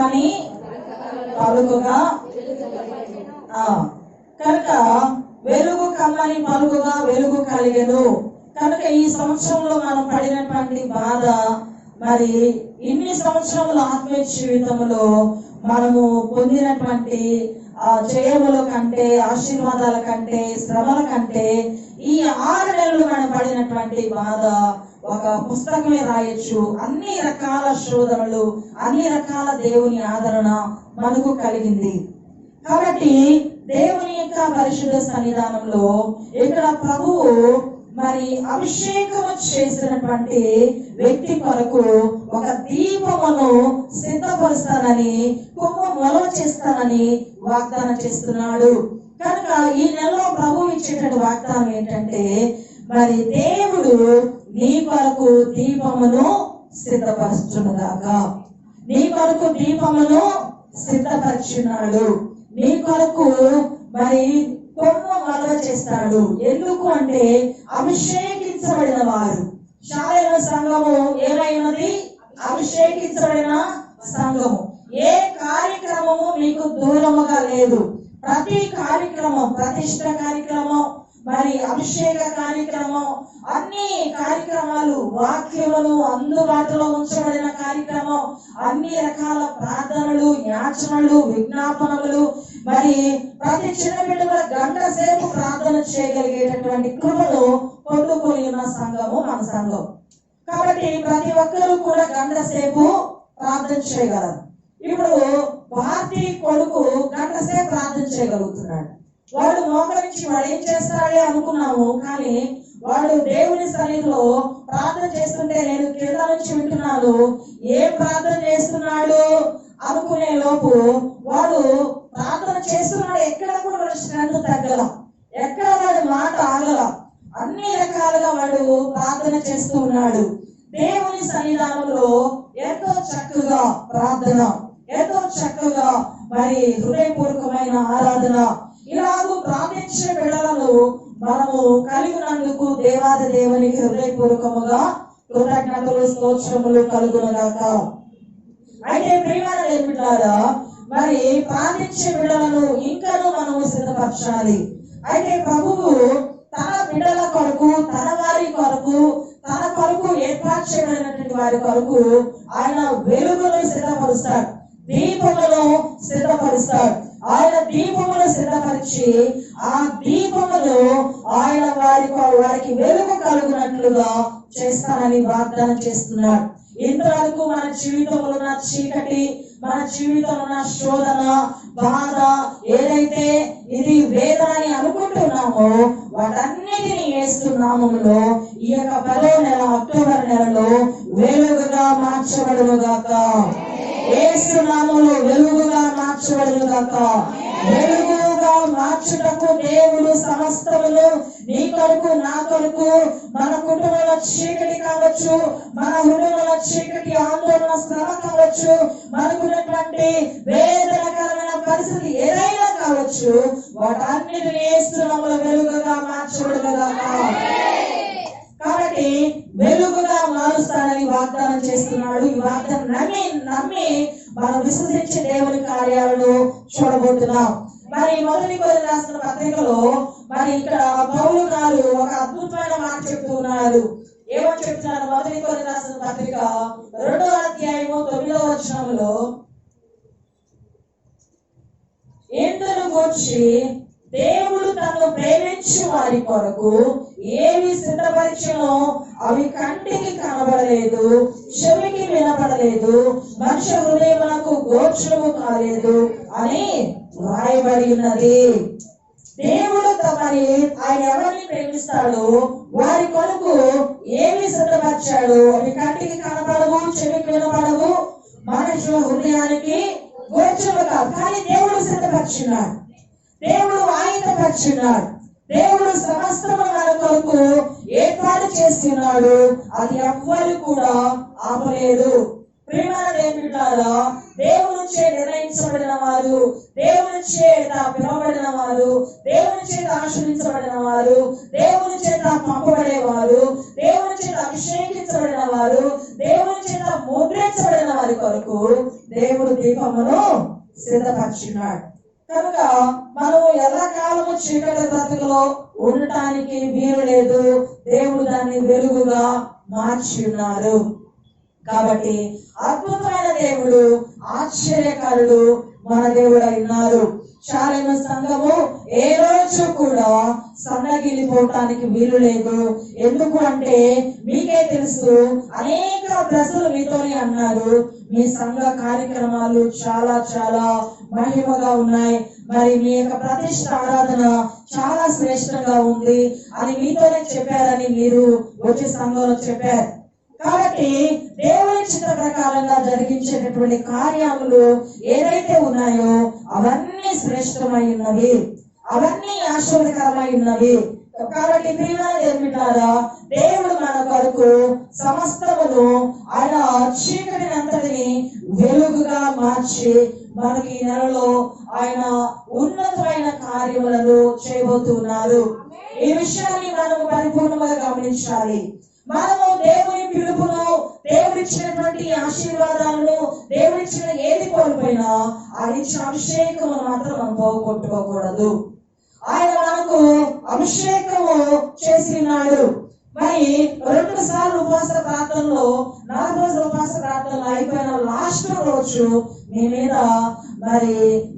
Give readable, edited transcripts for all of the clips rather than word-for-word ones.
కమ్మని పలుకుగా కనుక వెలుగు కమ్మని పలుకుగా వెలుగు కలిగెను. కనుక ఈ సంవత్సరంలో మనం పడినటువంటి బాధ, మరి ఇన్ని సంవత్సరముల ఆత్మీయ జీవితంలో మనము పొందినటువంటి జయముల కంటే, ఆశీర్వాదాల కంటే, శ్రమల కంటే ఈ 6 నెలలు మనం పడినటువంటి బాధ ఒక పుస్తకమే రాయొచ్చు. అన్ని రకాల శోధనలు, అన్ని రకాల దేవుని ఆదరణ మనకు కలిగింది. కాబట్టి దేవుని యొక్క పరిశుద్ధ సన్నిధానంలో ఇక్కడ ప్రభువు మరి అభిషేకం చేసినటువంటి వ్యక్తి కొరకు ఒక దీపమును సిద్ధపరుస్తానని, కొమ్ము మొలవ చేస్తానని వాగ్దానం చేస్తున్నాడు. కనుక ఈ నెలలో ప్రభు ఇచ్చేటువంటి వాగ్దానం ఏంటంటే, మరి దేవుడు నీ కొరకు దీపమును సిద్ధపరచునుగాక. నీ కొరకు దీపమును సిద్ధపరిచున్నాడు. నీ కొరకు మరి కొమ్ము మొలవ చేస్తాడు. ఎందుకు అంటే అభిషేకించబడిన వారు. శారీర సంఘము ఏమైనది? అభిషేకించబడిన సంఘము. ఏ కార్యక్రమము మీకు దూరముగా లేదు. ప్రతి కార్యక్రమం, ప్రతిష్ట కార్యక్రమం, మరి అభిషేక కార్యక్రమం, అన్ని కార్యక్రమాలు, వాక్యములు అందుబాటులో ఉంచబడిన కార్యక్రమం, అన్ని రకాల ప్రార్థనలు, యాచనలు, విజ్ఞాపనలు, మరి ప్రతి చిన్న బిడ్డ గంట సేపు ప్రార్థన చేయగలిగేటటువంటి కృపను పొందుకొని ఉన్న సంఘము మన సంఘం. కాబట్టి ప్రతి ఒక్కరూ కూడా గంట సేపు ప్రార్థన చేయగలరు. ఇప్పుడు భారతీ కొడుకు గంట సేపు ప్రార్థన చేయగలుగుతున్నాడు. వాడు మోకరించి వాడు ఏం చేస్తాడే అనుకున్నాము, కానీ వాడు దేవుని సన్నిధిలో ప్రార్థన చేస్తుంటే నేను కింద నుంచి వింటున్నాను, ఏ ప్రార్థన చేస్తున్నాడు అనుకునే లోపు వాడు ప్రార్థన చేస్తున్నాడు. ఎక్కడ కూడా వాడు శ్రద్ధ తగ్గల, ఎక్కడ వాడు మాట ఆగల, అన్ని రకాలుగా వాడు ప్రార్థన చేస్తూ ఉన్నాడు. దేవుని సన్నిధానంలో ఎంతో చక్కగా ప్రార్థన, ఎంతో చక్కగా మరి హృదయపూర్వకమైన ఆరాధన, ఇలాగూ ప్రార్థించే బిడ్డలను మనము కలిగినందుకు దేవాది దేవునికి హృదయపూర్వకముగా కృతజ్ఞతలు, స్తోత్రములు కలుగునుగాక. అయితే ప్రియమైన దేవులారా, మరి ప్రార్థించే బిడ్డలను ఇంకనూ మనము సిద్ధపరచాలి. అయితే ప్రభువు తన బిడ్డల కొరకు, తన వారి కొరకు, తన కొరకు ఏర్పాటు చేయబడినటువంటి వారి కొరకు ఆయన వెలుగును సిద్ధపరుస్తాడు, దీపమును సిద్ధపరుస్తాడు. ఆయన దీపమును సిద్ధపరిచి ఆ దీపమును ఆయన వారికి వెలుగు కలుగునట్లుగా చేస్తానని వాగ్దానం చేస్తున్నాడు. ఇంతవరకు మన జీవితంలో ఉన్న చీకటి, మన జీవితంలో ఉన్న శోధన, బాధ, ఏదైతే ఇది వేదన అని అనుకుంటున్నామో వాటన్నిటిని యేసు నామములో ఈ యొక్క 10వ నెల అక్టోబర్ నెలలో వెలుగుగా మార్చబడునుగాక. యేసు నామములో వెలుగుగా మార్చబడునుగాక. వెలుగుగా మార్చుటకు దేవుడు సమస్తమును నీ కొరకు, నా కొరకు, మన కుటుంబంలో చీకటి కావచ్చు, మన హృదయంలో చీకటి, ఆందోళన, శ్రమ కావచ్చు, మనకున్నటువంటి వేదనకరమైన పరిస్థితి ఏదైనా కావచ్చు, వాటన్నిటిని యేసు నామములో వెలుగుగా మార్చబడునుగాక. కాబట్టి వెలుగుగా మారుస్తానని వాగ్దానం చేస్తున్నాడు. ఈ వాగ్దానం నమ్మి మనం విశ్వసించే దేవుని కార్యాలను చూడబోతున్నాం. మరి మొదటి కొరింథీయులకు రాసిన పత్రికలో మరి ఇక్కడ పౌలు గారు ఒక అద్భుతమైన మాట చెప్తున్నారు. ఏమని చెప్తున్నారు? మొదటి కొరింథీయులకు రాసిన పత్రిక 2వ అధ్యాయము 9వ వచనంలో, ఇందును గూర్చి దేవుడు తనను ప్రేమించు వారి కొరకు ఏవి సిద్ధపరిచినో అవి కంటికి కనబడలేదు, చెవికి వినపడలేదు, మనుష్య హృదయమునకు గోచరము కాలేదు అని వ్రాయబడి ఉన్నది. దేవుడు మరి ఆయన ఎవరిని ప్రేమిస్తాడో వారి కొరకు ఏమి సిద్ధపరిచాడు అవి కంటికి కనపడవు, చెవికి వినపడవు, మనుషుల హృదయానికి గోచరము కాదు. కానీ దేవుడు సిద్ధపరిచినాడు, దేవుడు ఆయుధపరిచినాడు, దేవుడు సమస్తము మన కొరకు ఏర్పాటు చేస్తున్నాడు. అది ఎవ్వరు కూడా ఆపలేదు. ప్రియమైన దేవుడారా, దేవుని చే నిర్ణయించబడిన వారు, దేవుని చేత పిలువబడిన వారు, దేవుని చేత ఆశ్రయించబడిన వారు, దేవుని చేత పంపబడేవారు, దేవుని చేత అభిషేకించబడిన వారు, దేవుని చేత ముద్రించబడిన వారి కొరకు దేవుడు దీపమును సిద్ధపరిచినాడు. కనుక మనము ఎల్లకాలము చీకటి బ్రతుకులో ఉండటానికి వీలు లేదు. దేవుడు దాన్ని వెలుగుగా మార్చి ఉన్నారు. కాబట్టి అద్భుతమైన దేవుడు, ఆశ్చర్యకారుడు మన దేవుడు అయినారు. శాలేమ సంఘము ఏ రోజు కూడా సన్నగిలిపోవటానికి వీలు లేదు. ఎందుకు అంటే మీకే తెలుసు, అనేక ప్రజలు మీతోనే అన్నారు మీ సంఘ కార్యక్రమాలు చాలా చాలా మహిమగా ఉన్నాయి, మరి మీ యొక్క ప్రతిష్ట ఆరాధన చాలా శ్రేష్టంగా ఉంది అని మీతోనే చెప్పారని మీరు వచ్చే సంఘంలో చెప్పారు. కాబట్టి దేవుని చిత్త ప్రకారంగా జరిగించేటటువంటి కార్యములు ఏదైతే ఉన్నాయో అవన్నీ శ్రేష్టమై ఉన్నవి, అవన్నీ ఆశీర్వాదకరమై ఉన్నవి. కాబట్టి ప్రియమైన దేవుడారా, దేవుడు మన కొరకు సమస్తమును ఆయన చీకటిని అంతటిని వెలుగుగా మార్చి మనకి ఈ నెలలో ఆయన ఉన్నతమైన కార్యములను చేయబోతున్నారు. ఈ విషయాన్ని మనము పరిపూర్ణంగా గమనించాలి. మనము దేవుని పిలుపును, దేవుడిచ్చినటువంటి ఆశీర్వాదాలను, దేవుడిచ్చిన ఏది కోల్పోయినా ఆయన ఇచ్చిన అభిషేకమును మాత్రం మనం పోగొట్టుకోకూడదు. ఆయన మనకు అభిషేకము చేసి ఉన్నాడు. మరి 2 సార్లు ఉపవాస ప్రార్థనలో 4 రోజుల ఉపవాస ప్రార్థనలు అయిపోయిన లాస్ట్ రోజు మీ మీద మరి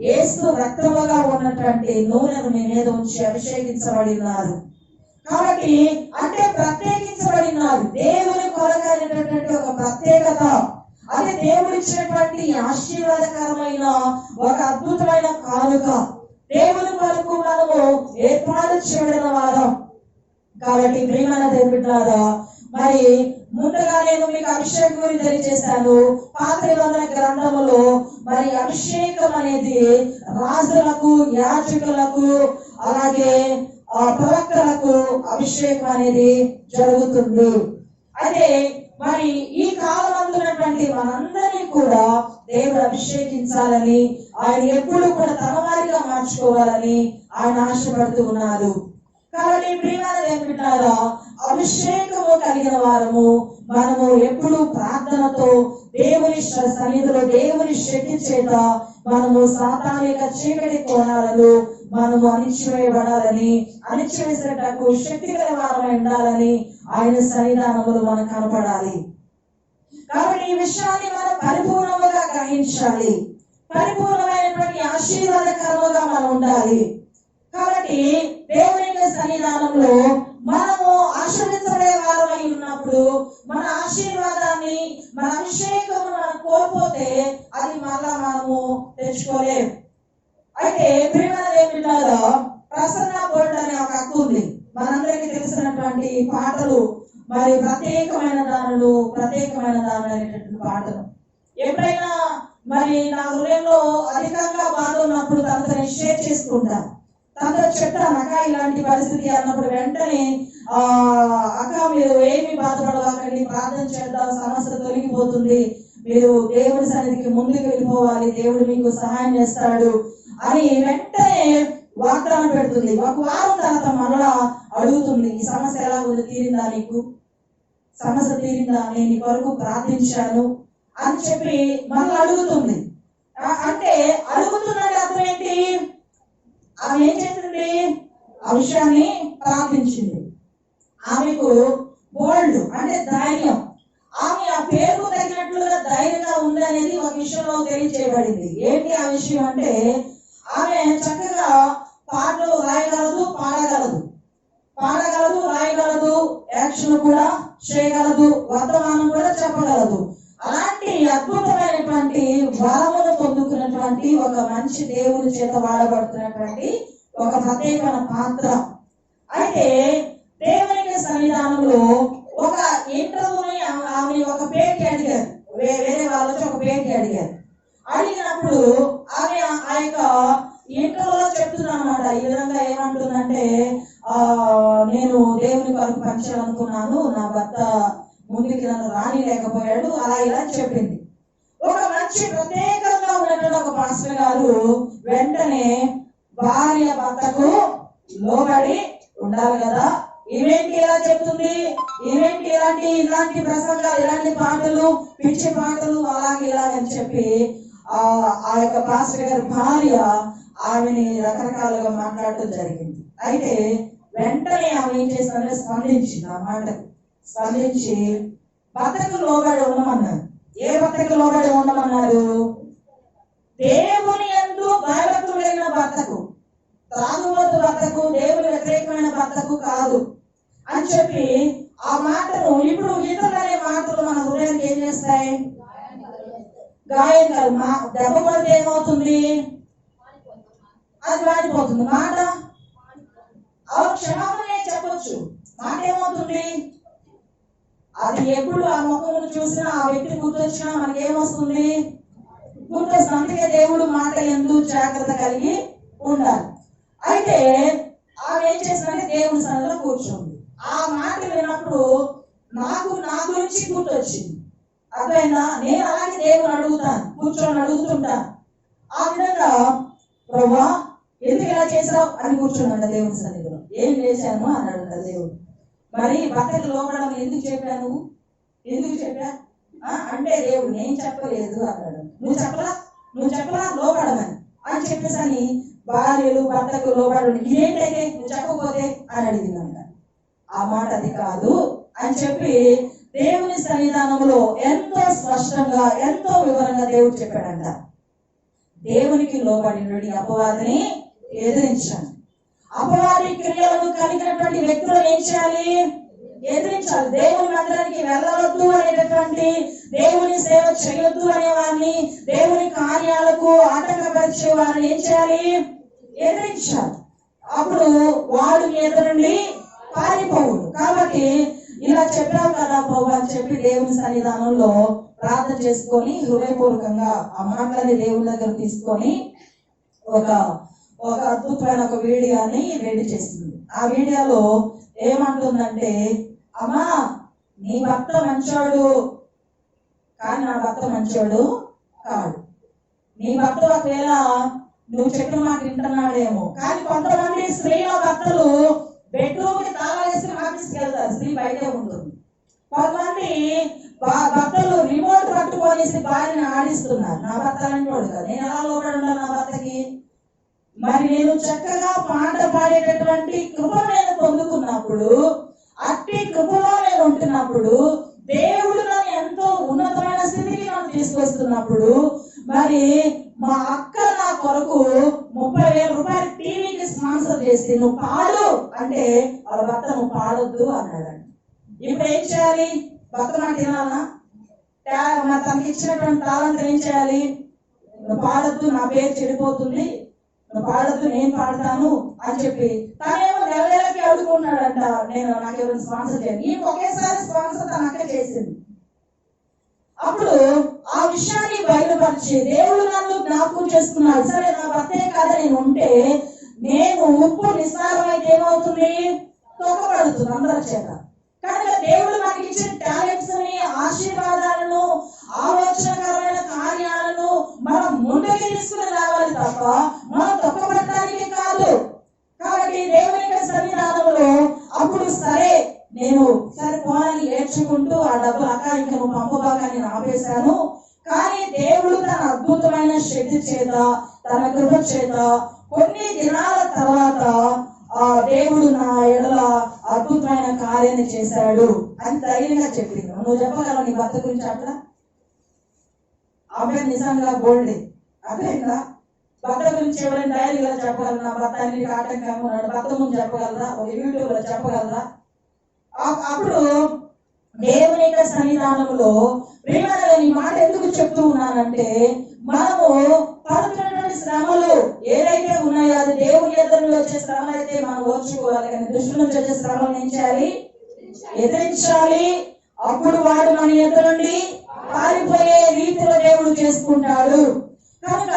యేసు రక్తముగా ఉన్నటువంటి నూనెను మీ మీద ఉంచి అభిషేకించబడినారు. కాబట్టి అంటే ప్రత్యేకించబడినారు. దేవుని కొరకైనటువంటి ఒక ప్రత్యేకత, అదే దేవుడు ఇచ్చినటువంటి ఆశీర్వాదకరమైన ఒక అద్భుతమైన కానుక. దేవుని కొరకు మనము ఏర్పాటు చేయబడిన వారం. కాబట్టి ప్రియమైన దేవుడారా, మరి ముందుగా నేను మీకు అభిషేకం గురించి తెలియజేశాను. పాత నిబంధన గ్రంథములో మరి అభిషేకం అనేది రాజులకు, యాజకులకు, అలాగే ప్రవక్తలకు అభిషేకం అనేది జరుగుతుంది. అయితే మరి ఈ కాలం అందున్నటువంటి మనందరినీ కూడా దేవుడు అభిషేకించాలని, ఆయన ఎప్పుడు కూడా తన వారిగా మార్చుకోవాలని ఆయన ఆశపడుతూ ఉన్నారు. కాబట్టి ప్రియమైన దేవుడారా, అభిషేకము కలిగిన వారము మనము ఎప్పుడు ప్రార్థనతో దేవుని సన్నిధిలో దేవుని శక్తి చేత మనము సాతానిక చీకటి కోణాలను మనము అణిచివేయబడాలని, అణిచివేసేటకు శక్తి గల వారమై ఉండాలని ఆయన సన్నిధానములు మనకు కనపడాలి. కాబట్టి ఈ విషయాన్ని మనం పరిపూర్ణంగా గ్రహించాలి. పరిపూర్ణమైనటువంటి ఆశీర్వాదకరముగా మనం ఉండాలి. కాబట్టి దేవుని సన్నిధానంలో మనము ఆశీర్వదించబడే వారమై ఉన్నప్పుడు మన ఆశీర్వాదాన్ని, మన అభిషేకము మనం కోల్పోతే అది మళ్ళా మనము తెచ్చుకోలేము. అయితే ప్రియమైన దేవుడారా, ప్రసన్న బోర్డు అనే ఒక హక్కు ఉంది. మనందరికీ తెలిసినటువంటి పాటలు, మరి ప్రత్యేకమైన దానులు అనేటటువంటి పాటలు. ఎప్పుడైనా మరి నా హృదయంలో అధికంగా బాధ ఉన్నప్పుడు తనతో నేను షేర్ చేసుకుంటాను. తనతో చెప్తాను, అక్క ఇలాంటి పరిస్థితి అన్నప్పుడు వెంటనే అక్క మీరు ఏమి బాధపడవాకండి, ప్రార్థన చేద్దాం, సమస్య తొలగిపోతుంది, మీరు దేవుడి సన్నిధికి ముందుకు వెళ్ళిపోవాలి, దేవుడు మీకు సహాయం చేస్తాడు అని వెంటనే వాగ్దానం పెడుతుంది. ఒక వారం తర్వాత మరలా అడుగుతుంది, ఈ సమస్య ఎలా ఉంది, తీరిందా, నీకు సమస్య తీరిందా, నేను నీ కొరకు ప్రార్థించాను అని చెప్పి మరలా అడుగుతుంది. అంటే అడుగుతున్నది అర్థం ఏంటి? ఆమె ఏం చేసింది? ఆ విషయాన్ని ప్రార్థించింది. ఆమెకు బోల్డ్ అంటే ధైర్యం, ఆమె ఆ పేరుకు తగినట్లుగా ధైర్యంగా ఉంది అనేది ఒక విషయంలో తెలియజేయబడింది. ఏంటి ఆ విషయం అంటే, ఆమె చక్కగా పాటలు రాయగలదు, పాడగలదు, రాయగలదు, యాక్షన్ కూడా చేయగలదు, వర్తమానం కూడా చెప్పగలదు. అలాంటి అద్భుతమైనటువంటి వరమును పొందుకున్నటువంటి ఒక మంచి దేవుని చేత వాడబడుతున్నటువంటి ఒక ప్రత్యేకమైన పాత్ర. అయితే దేవునికి సన్నిధానంలో ఒక ఇంటర్వ్యూని ఆమె ఒక పేరుకి అడిగారు, వేరే వాళ్ళకి ఒక పేరుకి అడిగారు. అడిగినప్పుడు ఆమె ఆ యొక్క ఇంటర్వ్యూలో చెప్తున్నమాట, ఈ విధంగా ఏమంటుందంటే, నేను దేవుని కొరకు పంచాలనుకున్నాను, నా భర్త ముందుకి నన్ను రాని లేకపోయాడు, అలా ఇలా చెప్పింది. మంచి ప్రత్యేకంగా ఉన్నటువంటి ఒక పాస్టర్ గారు వెంటనే భార్య భర్తకు లోబడి ఉండాలి కదా, ఈవెంట్ ఇలా చెప్తుంది, ఈవెంట్ ఇలాంటి ప్రసంగాలు, ఇలాంటి పాటలు, పిచ్చి పాటలు, అలాగే ఇలాగని చెప్పి ఆ యొక్క పాస్టర్ గారి భార్య ఆమెని రకరకాలుగా మాట్లాడటం జరిగింది. అయితే వెంటనే ఆమె ఏం చేసిందంటే స్పందించింది. ఆ మాటకు స్పందించి భర్తకు లోబడి ఉండమన్నారు. ఏ భర్తకు లోబడి ఉండమన్నారు? దేవుని యందు భయభక్తులైన భర్తకు, త్రాగుబోతు భర్తకు, దేవుని వ్యతిరేకమైన భర్తకు కాదు అని చెప్పి ఆ మాటను, ఇప్పుడు ఇతరులు అనే మాటలు మన హృదయానికి ఏం చేస్తాయి? గాయం కాదు. దెబ్బ పడితే ఏమవుతుంది? అది వాడిపోతుంది. మాట క్షమాపణ చెప్పొచ్చు, మాట ఏమవుతుంది? అది ఎప్పుడు ఆ ముఖమును చూసినా, ఆ వ్యక్తి గుర్తొచ్చినా మనకి ఏమొస్తుంది? గుర్తొస్తుంది. అందుకే దేవుడు మాట యందు జాగ్రత్త కలిగి ఉండాలి. అయితే ఆమె ఏం చేసిందంటే దేవుని సన్నిధిలో కూర్చుంది. ఆ మాట విన్నప్పుడు నాకు నా గురించి గుర్తొచ్చింది. అర్థమైందా? నేను అలాగే దేవుని అడుగుతాను, కూర్చొని అడుగుతుంటాను. ఆ విధంగా ప్రభువా ఎందుకు ఇలా చేసావు అని కూర్చున్నాడు దేవుని సన్నిధిలో. ఏం చేశాను అన్నాడు దేవుడు. మరి భర్తకు లోపడం ఎందుకు చెప్పాను, ఎందుకు చెప్పా అంటే దేవుడు నేను చెప్పలేదు అన్నాడు. నువ్వు చెప్పలా లోపడమని అని చెప్పేసని భార్యలు భర్తకు లోబడు, ఇదేంటైతే నువ్వు చెప్పకపోతే అని అడిగిందంట. ఆ మాట అది కాదు అని చెప్పి దేవుని సన్నిధానంలో ఎంతో స్పష్టంగా, ఎంతో వివరంగా దేవుడు చెప్పాడంట. దేవునికి లోబడి అపవాదిని ఎదిరించాలి. అపవాది క్రియలను కలిగినటువంటి వ్యక్తులను ఏం చేయాలి? ఎదిరించాలి. దేవుని మందిరానికి వెళ్ళవద్దు అనేటటువంటి, దేవుని సేవ చేయొద్దు అనే వారిని, దేవుని కార్యాలకు ఆటంకపరిచే వారిని ఏం చేయాలి? ఎదిరించాలి. అప్పుడు వాడు ఎదురండి పారిపోవుడు. కాబట్టి ఇలా చెప్పావు కదా ప్రభు అని చెప్పి దేవుని సన్నిధానంలో ప్రార్థన చేసుకొని హృదయపూర్వకంగా ఆ మాటలని దేవుని దగ్గర తీసుకొని ఒక అద్భుతమైన ఒక వీడియోని రెడీ చేస్తుంది. ఆ వీడియోలో ఏమంటుందంటే, అమ్మా నీ భర్త మంచోడు కానీ నా భర్త మంచోడు కాదు. నీ భర్త ఒకవేళ నువ్వు చెప్పిన మాట వింటున్నాడేమో, కానీ కొంతమంది స్త్రీల భర్తలు బెడ్రూమ్ కి తాళాలేసి ఆఫీస్కి వెళ్తారు, స్త్రీ బయటే ఉంటుంది. కొంతమంది భర్తలు రిమోట్ పట్టుకొనేసి భార్యని ఆడిస్తున్నారు. నా భర్త అంటోడు కదా, నేను ఎలా లోపడి ఉండాలి నా భర్తకి? మరి నేను చక్కగా పాట పాడేటటువంటి కృప నేను పొందుకున్నప్పుడు, అట్టి కృపలో నేను ఉంటున్నప్పుడు, దేవుడు నన్ను ఎంతో ఉన్నతమైన స్థితికి నన్ను తీసుకొస్తున్నప్పుడు, మరి మా అక్క నా కొరకు 30,000 రూపాయలు టీవీకి స్పాన్సర్ చేసి నువ్వు పాడు అంటే వాళ్ళ భర్త నువ్వు పాడొద్దు అన్నాడు. ఇప్పుడు ఏం చేయాలి? భర్త మాట వినాలనా? తనకి ఇచ్చినటువంటి తాళంతా ఏం చేయాలి? నువ్వు పాడొద్దు, నా పేరు చెడిపోతుంది, నువ్వు పాడొద్దు, నేను పాడతాను అని చెప్పి తనేమో నెలకి అడుగుకున్నాడంట, నాకు ఎవరైనా స్పాన్సర్ చేయండి. ఈ ఒకేసారి స్పాన్సర్ తన అక్క చేసింది. అప్పుడు ఆ విషయాన్ని బయలుపరిచి దేవుడు నన్ను జ్ఞాపకం చేస్తున్నాడు. సరే నా భర్తే కాదు నేను ఉంటే, నేను ఉప్పు నిస్సారమైతే ఏమవుతుంది? తొక్కబడుతుంది అందరి చేత. కనుక దేవుడు మనకి ఇచ్చిన టాలెంట్స్ ని, ఆశీర్వాదాలను, ఆలోచనకరమైన కార్యాలను మనం ముందుకు తీసుకుని రావాలి తప్ప మనం తొక్కబడటానికి కాదు. కాబట్టి దేవుని సన్నిధానంలో అప్పుడు నేను పోనని ఏడ్చుకుంటూ ఆ డబ్బులు అక్క ఇంకా నువ్వు పంపబాగా నేను ఆపేశాను. కానీ దేవుడు తన అద్భుతమైన శక్తి చేత, తన కృప చేత కొన్ని దినాల తర్వాత ఆ దేవుడు నా ఎడల అద్భుతమైన కార్యాన్ని చేశాడు అని ధైర్యంగా చెప్పింది. నువ్వు చెప్పగలవు నీ భర్త గురించి అట్లా? ఆమె నిజంగా బోల్డే. అదేనా భర్త గురించి ఎవరైనా ధైర్యంగా చెప్పగలరా? నా భర్త అన్నిటికీ ఆటంకంగా ఉన్నాడు, భర్త ముందు చెప్పగలరా? ఒక యూట్యూబ్ లో చెప్పగలరా? అప్పుడు దేవుని సన్నిధానంలో ప్రేమని మాట ఎందుకు చెప్తూ ఉన్నానంటే, మనము పడుతున్నటువంటి శ్రమలు ఏదైతే ఉన్నాయో అది దేవుని ఎదురు వచ్చే శ్రమ అయితే మనం ఓర్చుకోవాలి. కానీ దృష్టి నుంచి వచ్చే శ్రమను ఏం చేయాలి? ఎదిరించాలి. అప్పుడు వాడు మన ఎదురుండి పారిపోయే రీతిలో దేవుడు చేసుకుంటాడు. కనుక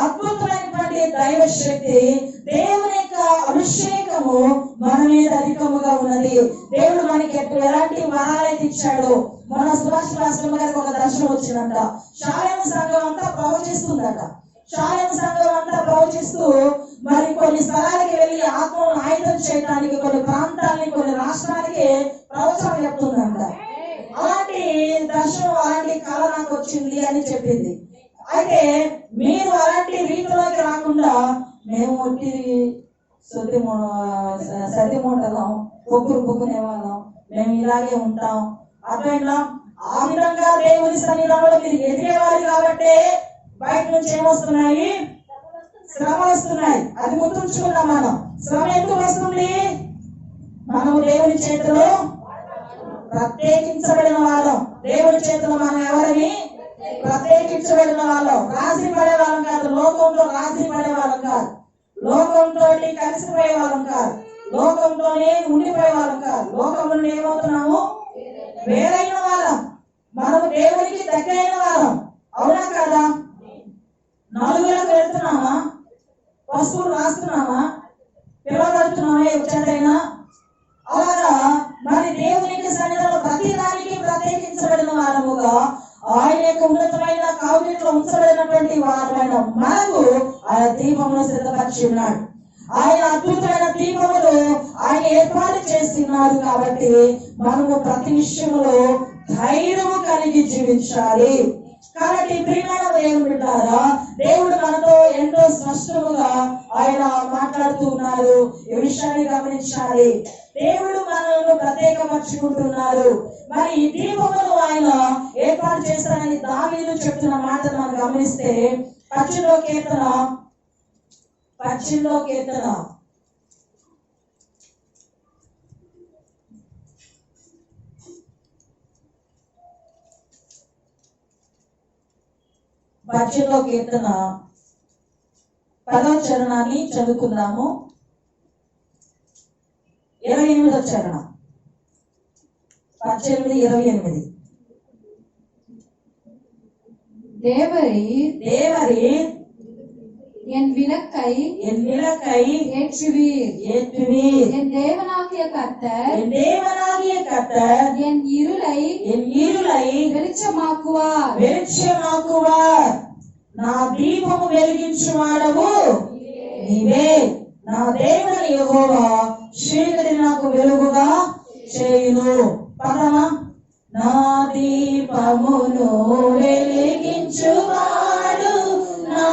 అద్భుతమైనటువంటి దైవ శక్తి దేవుని యొక్క అభిషేకము మన మీద అధికముగా ఉన్నది. దేవుడు మనకి ఎలాంటి వరాలైతే ఇచ్చాడో, మన సుభాష్ రాష్ట్రం గారికి ఒక దర్శనం వచ్చిందంట. శాలేమ సంఘం అంతా ప్రవచిస్తుందట. శాలేమ సంఘం అంతా ప్రవచిస్తూ మరి కొన్ని స్థలాలకి వెళ్ళి ఆత్మను ఆయుధం చేయడానికి కొన్ని ప్రాంతాలని, కొన్ని రాష్ట్రాలకి ప్రవచనం చెప్తుందంట. అలాంటి దర్శనం, అలాంటి కళ నాకు వచ్చింది అని చెప్పింది. అయితే మీరు అలాంటి రీతిలోకి రాకుండా మేము ఒట్టి సర్ది మూటలం, పొక్కునే వాళ్ళం, మేము ఇలాగే ఉంటాం అర్థమైనా. ఆ విధంగా దేవుని సన్నిధానంలో మీరు ఎదిగేవారు కాబట్టి బయట నుంచి ఏమొస్తున్నాయి? శ్రమ వస్తున్నాయి. అది గుర్తుంచుకున్నాం మనం. శ్రమ ఎందుకు వస్తుంది? మనము దేవుని చేతిలో ప్రత్యేకించబడిన వాళ్ళం. దేవుని చేతిలో మనం ఎవరిని? ప్రత్యేకించబడిన వాళ్ళం. రాజీ పడే వాళ్ళం కాదు. లోకంలో రాజీ పడే వాళ్ళం కాదు. లోకంతో కలిసిపోయే వాళ్ళం కాదు. లోకంతోనే ఉండిపోయే వాళ్ళం కాదు. లోకంలో ఏమవుతున్నాము? వేరైన వాళ్ళం. మనము దేవునికి దగ్గరైన వాళ్ళం. అవునా కదా? నలుగురికి వెళ్తున్నామా? వస్తువులు రాస్తున్నామా? పిలవబడుతున్నామా? ఎవరైనా అలాగా మరి దేవునికి సన్నిధిలో ప్రతి దానికి ప్రత్యేకించబడిన వారముగా, ఆయన యొక్క ఉన్నతమైన కౌగిట్లో ఉంచబడినటువంటి వారమైన మనకు ఆయన దీపమును సిద్ధపరిచి ఉన్నాడు. ఆయన అద్భుతమైన దీపములు ఆయన ఏర్పాటు చేస్తున్నారు. కాబట్టి మనము ప్రతి విషయంలో ధైర్యము కలిగి జీవించాలి. కాబట్టి ప్రియమైన దేవుని బిడ్డలారా, దేవుడు మనతో ఎంతో స్పష్టముగా ఆయన మాట్లాడుతూ ఉన్నారు. ఈ విషయాన్ని గమనించాలి. దేవుడు మనల్ని ప్రత్యేకపరుచుకుంటున్నారు. మరి ఈ దీపమును ఆయన ఏర్పాటు చేస్తానని దావీదు చెప్తున్న మాటను మనం గమనిస్తే 18వ కీర్తన 18వ కీర్తన 10వ చరణాన్ని చదువుకుందాము. 28వ చరణం. 18:28. தேவரீர் என் விளக்கை ஏற்றுவீர். என் தேவனாகிய கர்த்தர் என் இருளை வெளிச்சமாக்குவார். నా దీపము వెలిగించువాడవు నీవే. నా దేవుని యెహోవా చీకటి నాకు వెలుగుగా చేయును. పదమా. నా దీపమును వెలిగించువాడు నా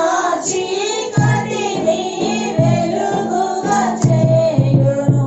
చీకటిని వెలుగుగా చేయును.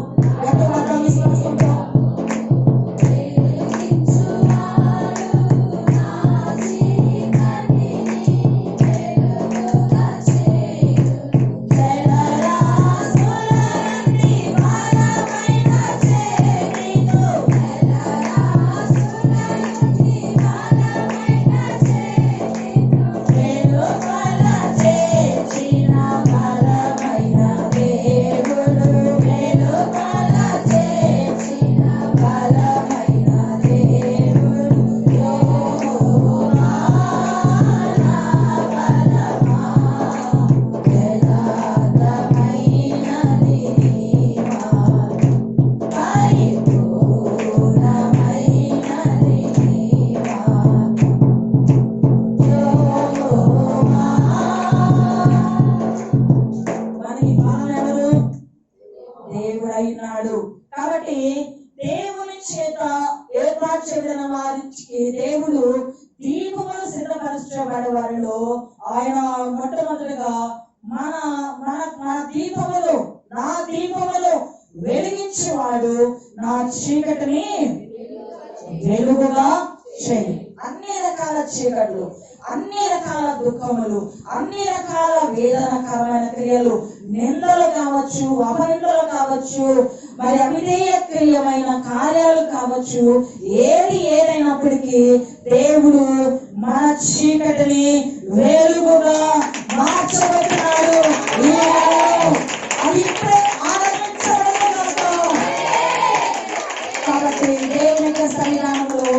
కాబట్టి దేవుని చేత ఏర్పాటు చేయబడిన వారికి దేవుడు దీపములు సిద్ధపరచబడే వారిలో ఆయన మొట్టమొదటిగా మన మన మన దీపములు, నా దీపములు వెలిగించేవాడు నా చీకటిని వెలుగుగా చేయి. అన్ని రకాల చీకట్లు, అన్ని రకాల దుఃఖములు, అన్ని రకాల వేదనకరమైన క్రియలు, నిందలు కావచ్చు, అపనిందలు కావచ్చు, మరి అవిధేయ క్రియమైన కార్యాలు కావచ్చు, ఏదైనప్పటికీ దేవుడు మన చీకటిని వెలుగుగా మార్చబోతున్నాడు. అది ఇప్పుడే ఆనందించబడగలుగుతాం. కాబట్టి దేవుని యొక్క సన్నిధానంలో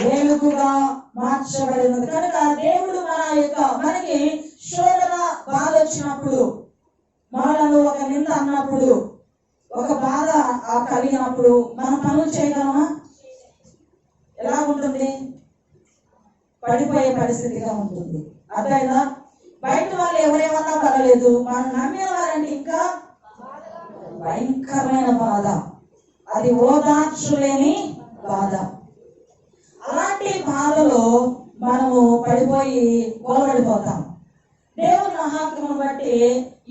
వెలుగుగా మార్చబడినది కనుక దేవుడు మనకి శోధన బాధ వచ్చినప్పుడు మనను ఒక నింద అన్నప్పుడు, ఒక బాధ కలిగినప్పుడు మనం పనులు చేయగలమా? ఎలా ఉంటుంది? పడిపోయే పరిస్థితిగా ఉంటుంది. అర్థమైందా? బయట వాళ్ళు ఎవరేమన్నా పర్వాలేదు, మనం నమ్మిన వారంటే ఇంకా భయంకరమైన బాధ, అది ఓదార్చులేని బాధ. అలాంటి బాధలో మనము పడిపోయి గోలపడిపోతాం. దేవుని మహాత్మను బట్టి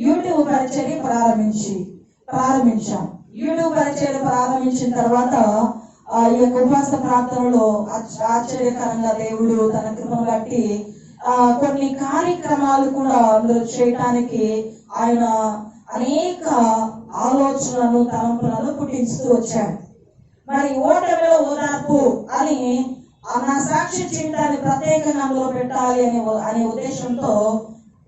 యూట్యూబ్ పరిచర్య ప్రారంభించాం. యూట్యూబ్ పరిచర్య ప్రారంభించిన తర్వాత ఈ యొక్క ఉపవాస ప్రార్థనలో ఆశ్చర్యకరంగా దేవుడు తన కృపను బట్టి కొన్ని కార్యక్రమాలు కూడా అందులో చేయడానికి ఆయన అనేక ఆలోచనలను తలంపులను పుట్టిస్తూ వచ్చాడు. మరి ఓటమిలో ఓదార్పు అని నా సాక్షి జీవితాన్ని ప్రత్యేకంగా అందులో పెట్టాలి అనే ఉద్దేశంతో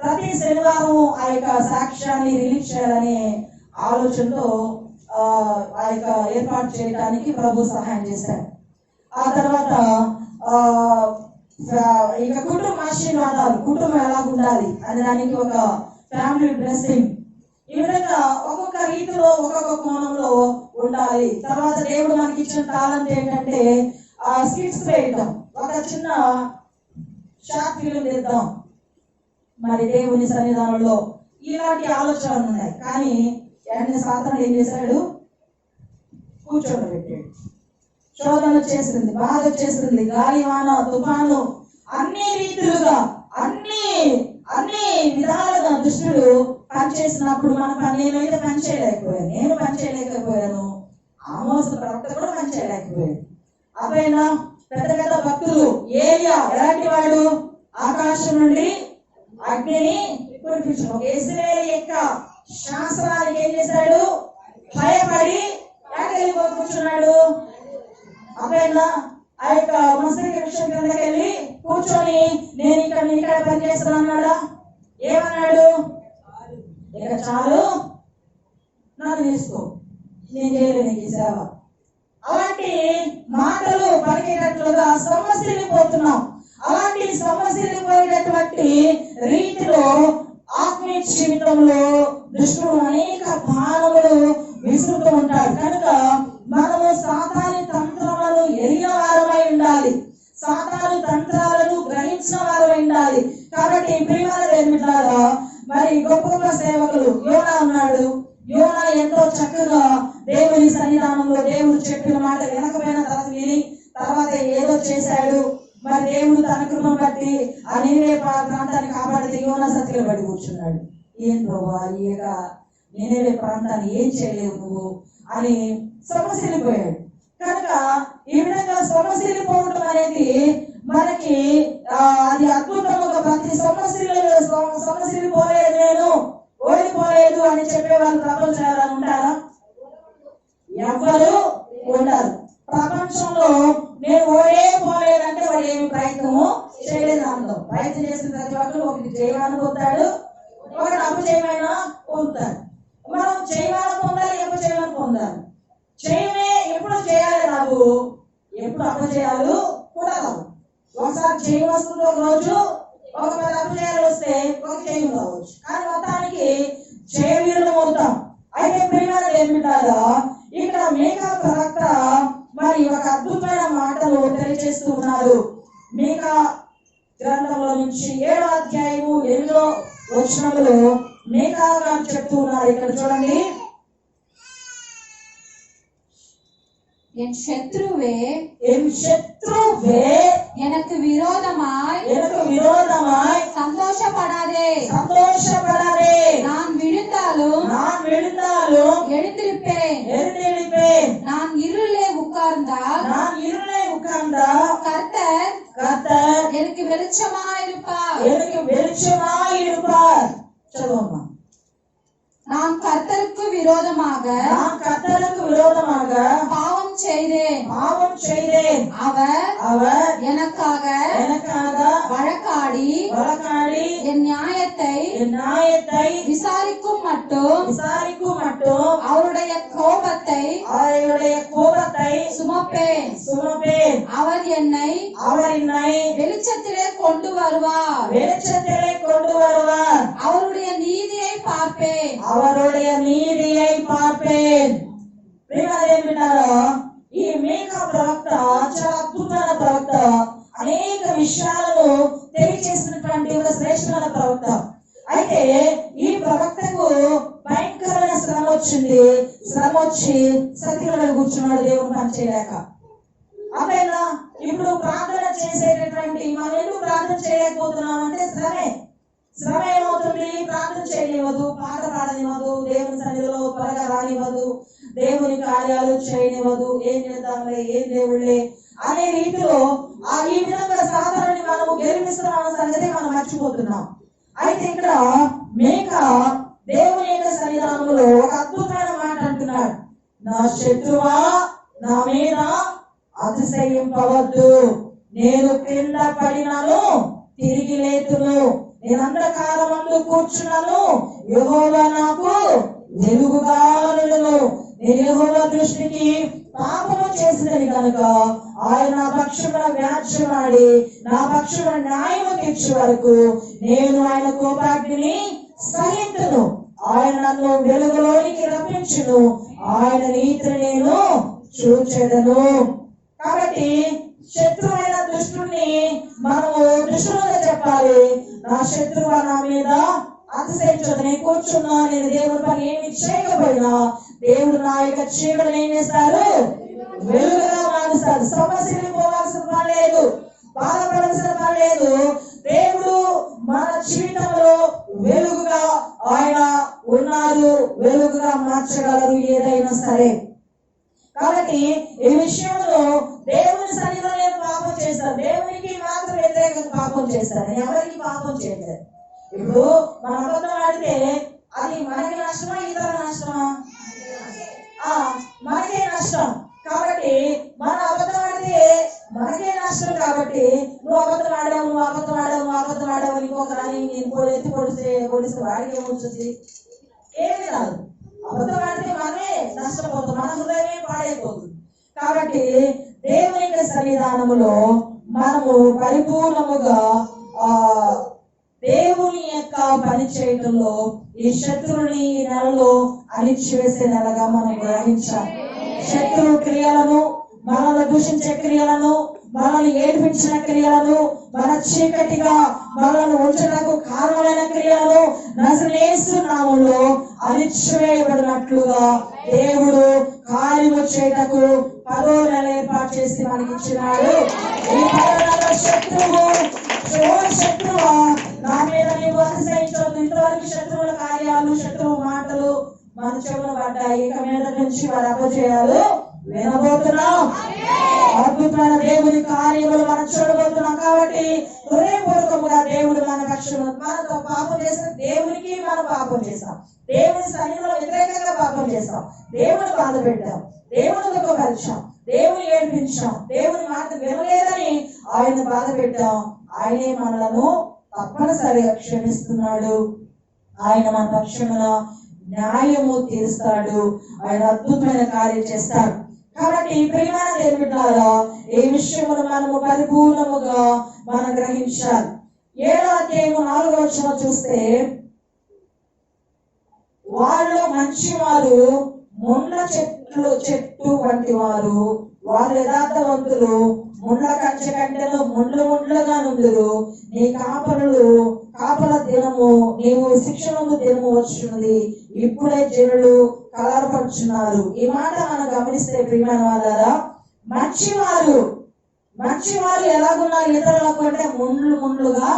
ప్రతి శనివారం ఆ యొక్క సాక్ష్యాన్ని రిలీజ్ చేయాలనే ఆలోచనతో ఆ యొక్క ఏర్పాటు చేయడానికి ప్రభు సహాయం చేశాడు. ఆ తర్వాత ఇక కుటుంబ ఆశీర్వాదాలు, కుటుంబం ఎలా ఉండాలి అనే దానికి ఒక ఫ్యామిలీ బ్లెస్సింగ్, ఈ విధంగా ఒక్కొక్క రీతిలో ఒక్కొక్క కోణంలో ఉండాలి. తర్వాత దేవుడు మనకి ఇచ్చిన టాలెంట్ ఏంటంటే స్కిట్స్ వేయటం, ఒక చిన్న షార్ట్ ఫిల్మ్ తీద్దాం మరి దేవుని సన్నిధానంలో, ఇలాంటి ఆలోచనలు ఉన్నాయి. కానీ సాధారణ ఏం చేశాడు? కూర్చోబెట్టాడు. శోధన చేసింది, బాధ వచ్చేసింది, గాలి వాన తుఫాను అన్ని రీతిలుగా అన్ని విధాలుగా దుష్టుడు పనిచేసినప్పుడు నేనైతే నేను పని చేయలేకపోయాను, ఆమోస ప్రవక్త కూడా పని చేయలేకపోయాడు. అప్పుడైనా పెద్ద పెద్ద భక్తులు ఏలియా ఎలాంటి వాడు? ఆకాశం నుండి అగ్నిని కురిపించడం. ఇశ్రాయేలు యొక్క శాస్త్రానికి ఏం చేశాడు? భయపడి కూర్చున్నాడు. అప్పుడైనా ఆ యొక్క మసరికి విషయం కిందకి వెళ్ళి కూర్చొని నేను ఇక్కడ పని చేస్తాను అన్నాడా? ఏమన్నాడు? ఇక చాలు, నాకు తీసుకో, నేను చేయలేదు నీకు ఈ సేవ. అలాంటి మాటలు పలికేటట్లుగా సమస్యలిపోతున్నాం. అలాంటి సమస్యలిపోయేటటువంటి రీతిలో ఆత్మీయ జీవితంలో దుష్టుడు అనేక బాణములు విసురుతూ ఉంటాడు. కనుక మనము సాతాను తంత్రాలను ఎరిగిన వారమై ఉండాలి, సాతాను తంత్రాలను గ్రహించిన వారమై ఉండాలి. కాబట్టి ప్రియమైన దేవులారా, మరి గొప్ప సేవకులు యోనా ఉన్నాడు. యోనా ఎంతో చక్కగా దేవుని సన్నిధానంలో దేవుడు చెప్పిన మాట వినకపోయిన తర్వాత ఏదో చేశాడు. మరి దేవుడు తన కృపను బట్టి ఆ నినివే ప్రాంతాన్ని కాపాడితే యోనా సత్తిలో పడి కూర్చున్నాడు. ఏం ప్రభా, నినివే ప్రాంతాన్ని ఏం చేయలేవు నువ్వు అని సమస్యలిపోయాడు. కనుక ఈ విధంగా సమస్యలిపోవడం అనేది మనకి అది అద్భుతముగా ప్రతి సమస్యలు పోలేదు, నేను ఓడిపోలేదు అని చెప్పే వాళ్ళు ప్రపంచంలో ఉంటారా? ఎవ్వరు ఉండరు. ప్రపంచంలో నేను ఓడిపోలేదంటే వాడు ఏమి ప్రయత్నము చేయలేదు. అందులో ప్రయత్నం చేసిన ప్రతి ఒక్కరు ఒకటి జయవాన్ని పొందాడు, ఒకటి అపజయమైనా పొందుతాడు. మనం జయవాన్ని పొందాలి, అపజయవాన్ని పొందాలి. జయమే ఎప్పుడు చేయాలి రాదు, ఎప్పుడు అపజయాలు కూడా రావు. ఒకసారి జయం వస్తుంది ఒక రోజు, ఒక 10 అపజయాలు వస్తే ఒక జయం రావచ్చు. కానీ మొత్తానికి జయ వీరులు అవుతాం. అయితే ప్రియమైన ఏమిటారా, ఇక్కడ మీకా ప్రవక్త మరి ఒక అద్భుతమైన మాటలు తెలియజేస్తూ ఉన్నారు. మీకా గ్రంథంలో నుంచి 7వ అధ్యాయము 8వ వచనంలో మీకా గారు చెప్తూ ఉన్నారు. ఇక్కడ చూడండి, என் சத்ருவே எனக்கு விரோதமாய் சந்தோஷப்படாதே. நான் விழுந்தாலும் எழுந்திருப்பேன். நான் இருளே உட்கார்ந்தால் கர்த்தர் எனக்கு வெளிச்சமாயிருப்பார். சொல்லுவோமா? நான் கர்த்தருக்கு விரோதமாக பாவம் செய்தேன். அவர் எனக்காக வழக்காடி என் நியாயத்தை விசாரிக்கும் மட்டும் அவருடைய கோபத்தை அவருடைய கோபத்தை சுமப்பேன். சுமப்பேன். அவர் என்னை வெளிச்சத்திலே கொண்டு வருவார். வெளிச்சத்திலே கொண்டு வருவார். அவருடைய நீதியை பார்ப்பேன். அவருடைய நீதியை பார்ப்பேன். ప్రియమైన విన్నారా, ఈ మీకా ప్రవక్త చాలా అద్భుతమైన ప్రవక్త, అనేక విషయాలను తెలియజేసినటువంటి ఒక శ్రేష్టమైన ప్రవక్త. అయితే ఈ ప్రవక్తకు భయంకరమైన శ్రమ వచ్చింది. శ్రమ వచ్చి సతిలో కూర్చున్నాడు దేవుని పని చేయలేక. అవేనా ఇప్పుడు ప్రార్థన చేసేటటువంటి మనం ఎందుకు ప్రార్థన చేయలేకపోతున్నాం అంటే శ్రమ ఏమవుతుంది? ప్రార్థన చేయనివ్వదు, పాట పాడనివ్వదు, దేవుని సన్నిధిలో త్వరగా రానివ్వదు, దేవుని కార్యాలు చేయనివ్వదు. ఏం చేద్దాంలే, ఏం దేవుళ్ళే అనే రీతిలో ఈ విధంగా సాధారణని మనము గెలిపిస్తున్నాం సంగతి మనం మర్చిపోతున్నాం. అయితే ఇక్కడ మేక దేవుని యొక్క సన్నిధానంలో ఒక అద్భుతమైన మాట అంటున్నాడు, నా శత్రువా నా మీద అతిశయింపవద్దు, నేను క్రింద పడినాను తిరిగి లేతును, నేను అంధకారమందు కూర్చున్నాను, యెహోవా నాకు వెలుగుగా నుండును. నేను యెహోవా దృష్టికి పాపము చేసినది కనుక ఆయన నా పక్షమున వ్యాజ్యమాడి నా పక్షమున న్యాయము తీర్చే వరకు నేను ఆయన కోపాగ్నిని సహింతును. ఆయన నన్ను వెలుగులోనికి రప్పించును, ఆయన నీతిని నేను చూచెదను. కాబట్టి శత్రువైన దుష్టుని మనము దృష్టిలో చెప్పాలి. నా శత్రువు నా మీద అతిశయించదు, నేను కూర్చున్నా, నేను దేవుడి పని ఏమి చేయకపోయినా దేవుడు నా యొక్క చీకటిని ఏం చేస్తారు? వెలుగుగా మారుస్తాడు. సమస్యలు పోవాల్సిన పని లేదు, బాధపడాల్సిన పని లేదు. దేవుడు మన జీవితంలో వెలుగుగా ఆయన ఉన్నారు, వెలుగుగా మార్చగలరు ఏదైనా సరే. కాబట్టి ఈ విషయంలో దేవుని సన్నిధిలో నేను పాపం చేస్తాను, దేవునికి మాత్రం వ్యతిరేకంగా పాపం చేస్తాను, నేను ఎవరికి పాపం చేయలేదు. ఇప్పుడు మన అబద్ధం ఆడితే అది మనకి నష్టమా ఇతర నష్టమా? మనకే నష్టం. కాబట్టి మన అబద్ధం ఆడితే మనకే నష్టం. కాబట్టి నువ్వు అబద్ధం ఆడావు, నువ్వు అబద్ధం ఆడావు, నువ్వు అబద్ధం ఆడావు అని ఇంకొకరాని నేను ఎత్తి పొడిస్తే వాడికి ఏమొచ్చుంది? ఏమి రాదు. అబద్ధం ఆడితే మనమే నష్టపోతాం, మన హృదయమే పాడైపోతుంది. కాబట్టి దేవుని యొక్క సన్నిధానములో మనము పరిపూర్ణముగా దేవుని యొక్క పని చేయడంలో ఈ శత్రువుని ఈ నెలలో అణిచివేసే నెలగా మనం గ్రహించాలి. శత్రువు క్రియలను, మనల్ని దూషించే క్రియలను, మనల్ని ఏడిపించిన క్రియలను, మన చీకటిగా మనల్ని ఉంచడానికి కారణమైన క్రియలను నజరేసు నామములో అణిచివేయబడినట్లుగా దేవుడు కార్యము చేయటకు 10వ నెల ఏర్పాటు చేసి మనకి ఇచ్చినాడు. ఈ 10వ నెల శత్రువు నా మీద నీవు అతిశయించవద్దు. ఇంతవరకు శత్రువుల కార్యాలు, శత్రువు మాటలు మన చెవులు పడ్డాయి. ఇక మీద నుంచి వారి అపజయాలు వినబోతున్నాం. అద్భుతమైన దేవుని కార్యములు మనం చూడబోతున్నాం. కాబట్టి హృదయపూర్వకముగా దేవుడు మన పక్షులు మనతో పాపం చేసిన దేవునికి మనం పాపం చేస్తాం, దేవుని సన్నిధిలో వ్యతిరేకంగా పాపం చేస్తాం, దేవుని బాధ పెట్టాం, దేవుని దుఃఖపరిచాం, దేవుని ఏడిపించాం, దేవుని మాట వినలేదని ఆయన బాధ పెట్టాం. ఆయనే మనలను తప్పనిసరిగా క్షమిస్తున్నాడు. ఆయన మన పక్షమున న్యాయము తీరుస్తాడు. ఆయన అద్భుతమైన కార్యం చేస్తాడు. కాబట్టి ప్రియమైన దేవుని బిడ్డలారా, ఈ విషయమును మనము పరిపూర్ణముగా మనం గ్రహించాలి. 7వ అధ్యాయము 4వ వచనం చూస్తే, వాళ్ళు మంచివారు ముండ్ల చెట్టు వంటి వారు, వారు యథార్థవంతులు ముండ్ల కంచె కంటెను ముండ్లుగా నుండురు. నీ కాపల దినము, నీవు శిక్షణము దినము వచ్చినది, ఇప్పుడే జనులు కలవరపడుచున్నారు. ఈ మాట మనం గమనిస్తే ప్రియమైన వాళ్ళారా, మంచివారు ఎలాగున్నారు ఇతరులకు అంటే ముండ్లుగా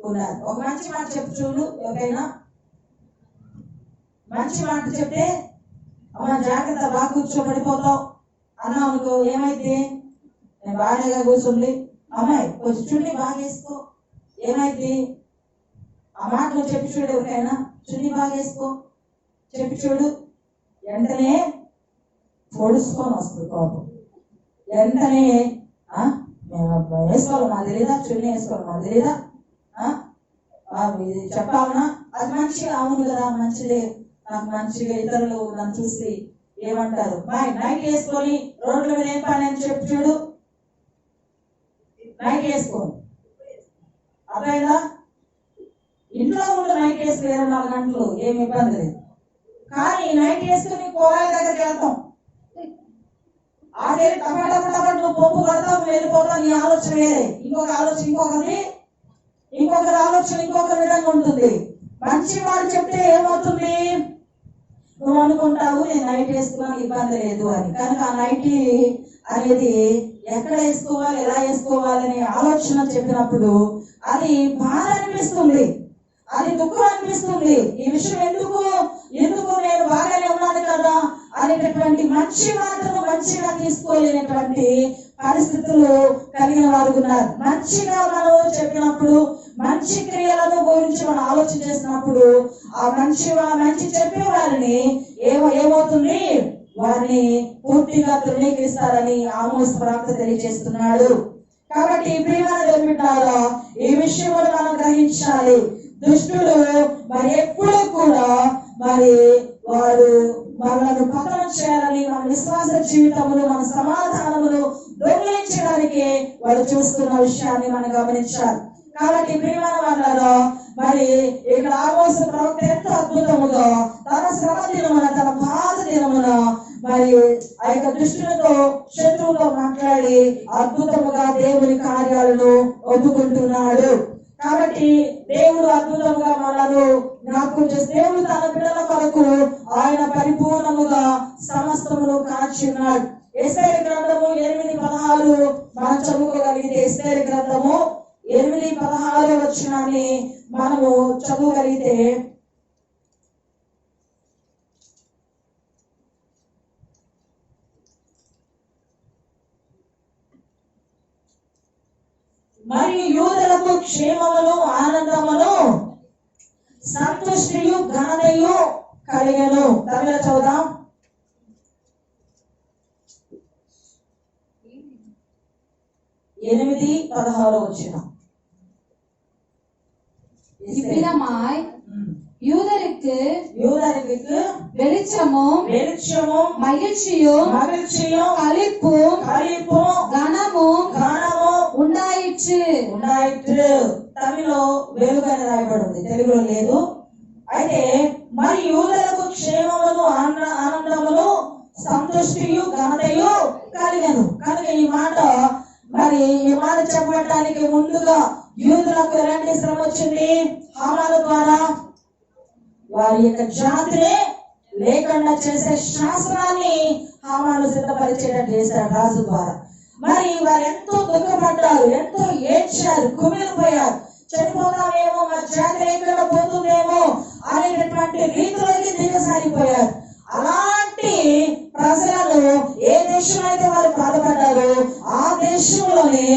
ఉన్నారు. ఒక మంచి మాట చెప్పు చూడు, ఎవరైనా మంచి మాట చెప్తే అమ్మ జాగ్రత్త, బాగా కూర్చోబడిపోతావు అన్నా అనుకో, ఏమైతే నేను బాగా కూర్చుండి అమ్మాయి కొంచెం చున్ని బాగా వేసుకో, ఏమైతే ఆ మాట నువ్వు చెప్పి చూడు, ఎవరికైనా చున్ని బాగా వేసుకో చెప్పి చూడు, వెంటనే పొడుచుకొని వస్తుంది కోపం. వెంటనే వేసుకోవాలి మా తెలీదా, చున్ని వేసుకోవాలి మా తెలీదా, చెప్పాలన్నా అది మంచిగా, అవును కదా మంచిదే, నాకు మంచిగా ఇతరులు నన్ను చూసి ఏమంటారు, నైట్ వేసుకొని రోడ్ల మీద ఏం పని అని చెప్పి చూడు, నైట్ వేసుకోను. అర్థమైందా? ఇంట్లో ఉండి నైట్ వేసుకుని 24 గంటలు ఏమి ఇబ్బంది లేదు. కానీ నైట్ వేసుకుని కూరగాయల దగ్గరికి వెళ్తాం, ఆడే టమాటా నువ్వు పొప్పు కొడతావు, నువ్వు వెళ్ళిపోతావు, నీ ఆలోచన వేరే. ఇంకొకరి ఆలోచన ఇంకొక విధంగా ఉంటుంది. మంచి వాడు చెప్తే ఏమవుతుంది, నువ్వు అనుకుంటావు నేను నైట్ వేసుకున్నాను ఇబ్బంది లేదు అని. కనుక ఆ నైట్ అనేది ఎక్కడ వేసుకోవాలి, ఎలా వేసుకోవాలని ఆలోచన చెప్పినప్పుడు అది బాధ అనిపిస్తుంది, అది దుఃఖం అనిపిస్తుంది. ఈ విషయం ఎందుకు నేను బాగానే ఉన్నాను కదా అనేటటువంటి మంచి మాటను మంచిగా తీసుకోలేనటువంటి పరిస్థితులు కలిగిన వారు ఉన్నారు. మంచిగా మనం చెప్పినప్పుడు, మంచి క్రియలను గురించి మనం ఆలోచన చేసినప్పుడు ఆ మంచి చెప్పే వారిని ఏమవుతుంది, వారిని పూర్తిగా తృణీకరిస్తారని ఆమోస్ ప్రవక్త తెలియజేస్తున్నాడు. కాబట్టి ప్రియమైన దేవులారా, ఈ విషయంలో మనం గ్రహించాలి. దుష్టుడు మరి ఎప్పుడు కూడా మరి వాడు మనల్ని పతనం చేయాలని, మన విశ్వాస జీవితమును, మన సమాధానమును దొంగిలించడానికి వాడు చూస్తున్న విషయాన్ని మనం గమనించాలి. కాబట్టి ప్రియమైన వాళ్ళారా, మరి ఇక్కడ ఆమోస్ ప్రవక్త ఎంతో అద్భుతముగా తన శ్రమ దినమున, తన బాధ దినమున మరి ఆ యొక్క దుష్టులతో, శత్రువుతో మాట్లాడి అద్భుతముగా దేవుని కార్యాలను ఒప్పుకుంటున్నాడు. కాబట్టి దేవుడు అద్భుతంగా మనను జ్ఞాపకం చేసి, దేవుడు తన బిడ్డల కొరకు ఆయన పరిపూర్ణముగా సమస్తమును కాచి ఉన్నాడు. ఎస్తేరు గ్రంథము 8:16 మనం చదువుకోగలిగితే, ఎస్తేరు గ్రంథము 8:16 వచనాన్ని మనము చదవగలిగితే, మరియు యూదులకు క్షేమమును, ఆనందమును, సంతుష్టియు, ఘనతయు కలిగెను. తమిళ చదువుదాం. 8:16 వచనం. இவ்விதமாய் யூதருக்கு வெளிச்சமும் மகிழ்ச்சியும் களிப்பும் கனமும் ఉండాయిట్టు. తమిళలో వెలుగని రాయబడింది, తెలుగులో లేదు. అయితే మరి యూదులకు క్షేమమును, ఆనందమును, సంతుష్టియు, ఘనతయు కలిగెను. కనుక ఈ మాట చెప్పడానికి ముందుగా యూదులకు ఎలాంటి శ్రమ వచ్చింది? హామాను ద్వారా వారి యొక్క జాతినే లేకుండా చేసే శాస్త్రాన్ని హామాను సిద్ధపరిచేటట్టు చేశాడు రాజు ద్వారా. మరి వారు ఎంతో దుఃఖపడ్డారు, ఎంతో ఏడ్చారు, కుమిలిపోయారు. చనిపోతామేమో, మా జాతి లేకుండా పోతుందేమో అనేటటువంటి రీతిలోకి దిగసారిపోయారు. అలాంటి ప్రజలను ఏ దేశంలో అయితే వారు బాధపడ్డారో ఆ దేశంలోనే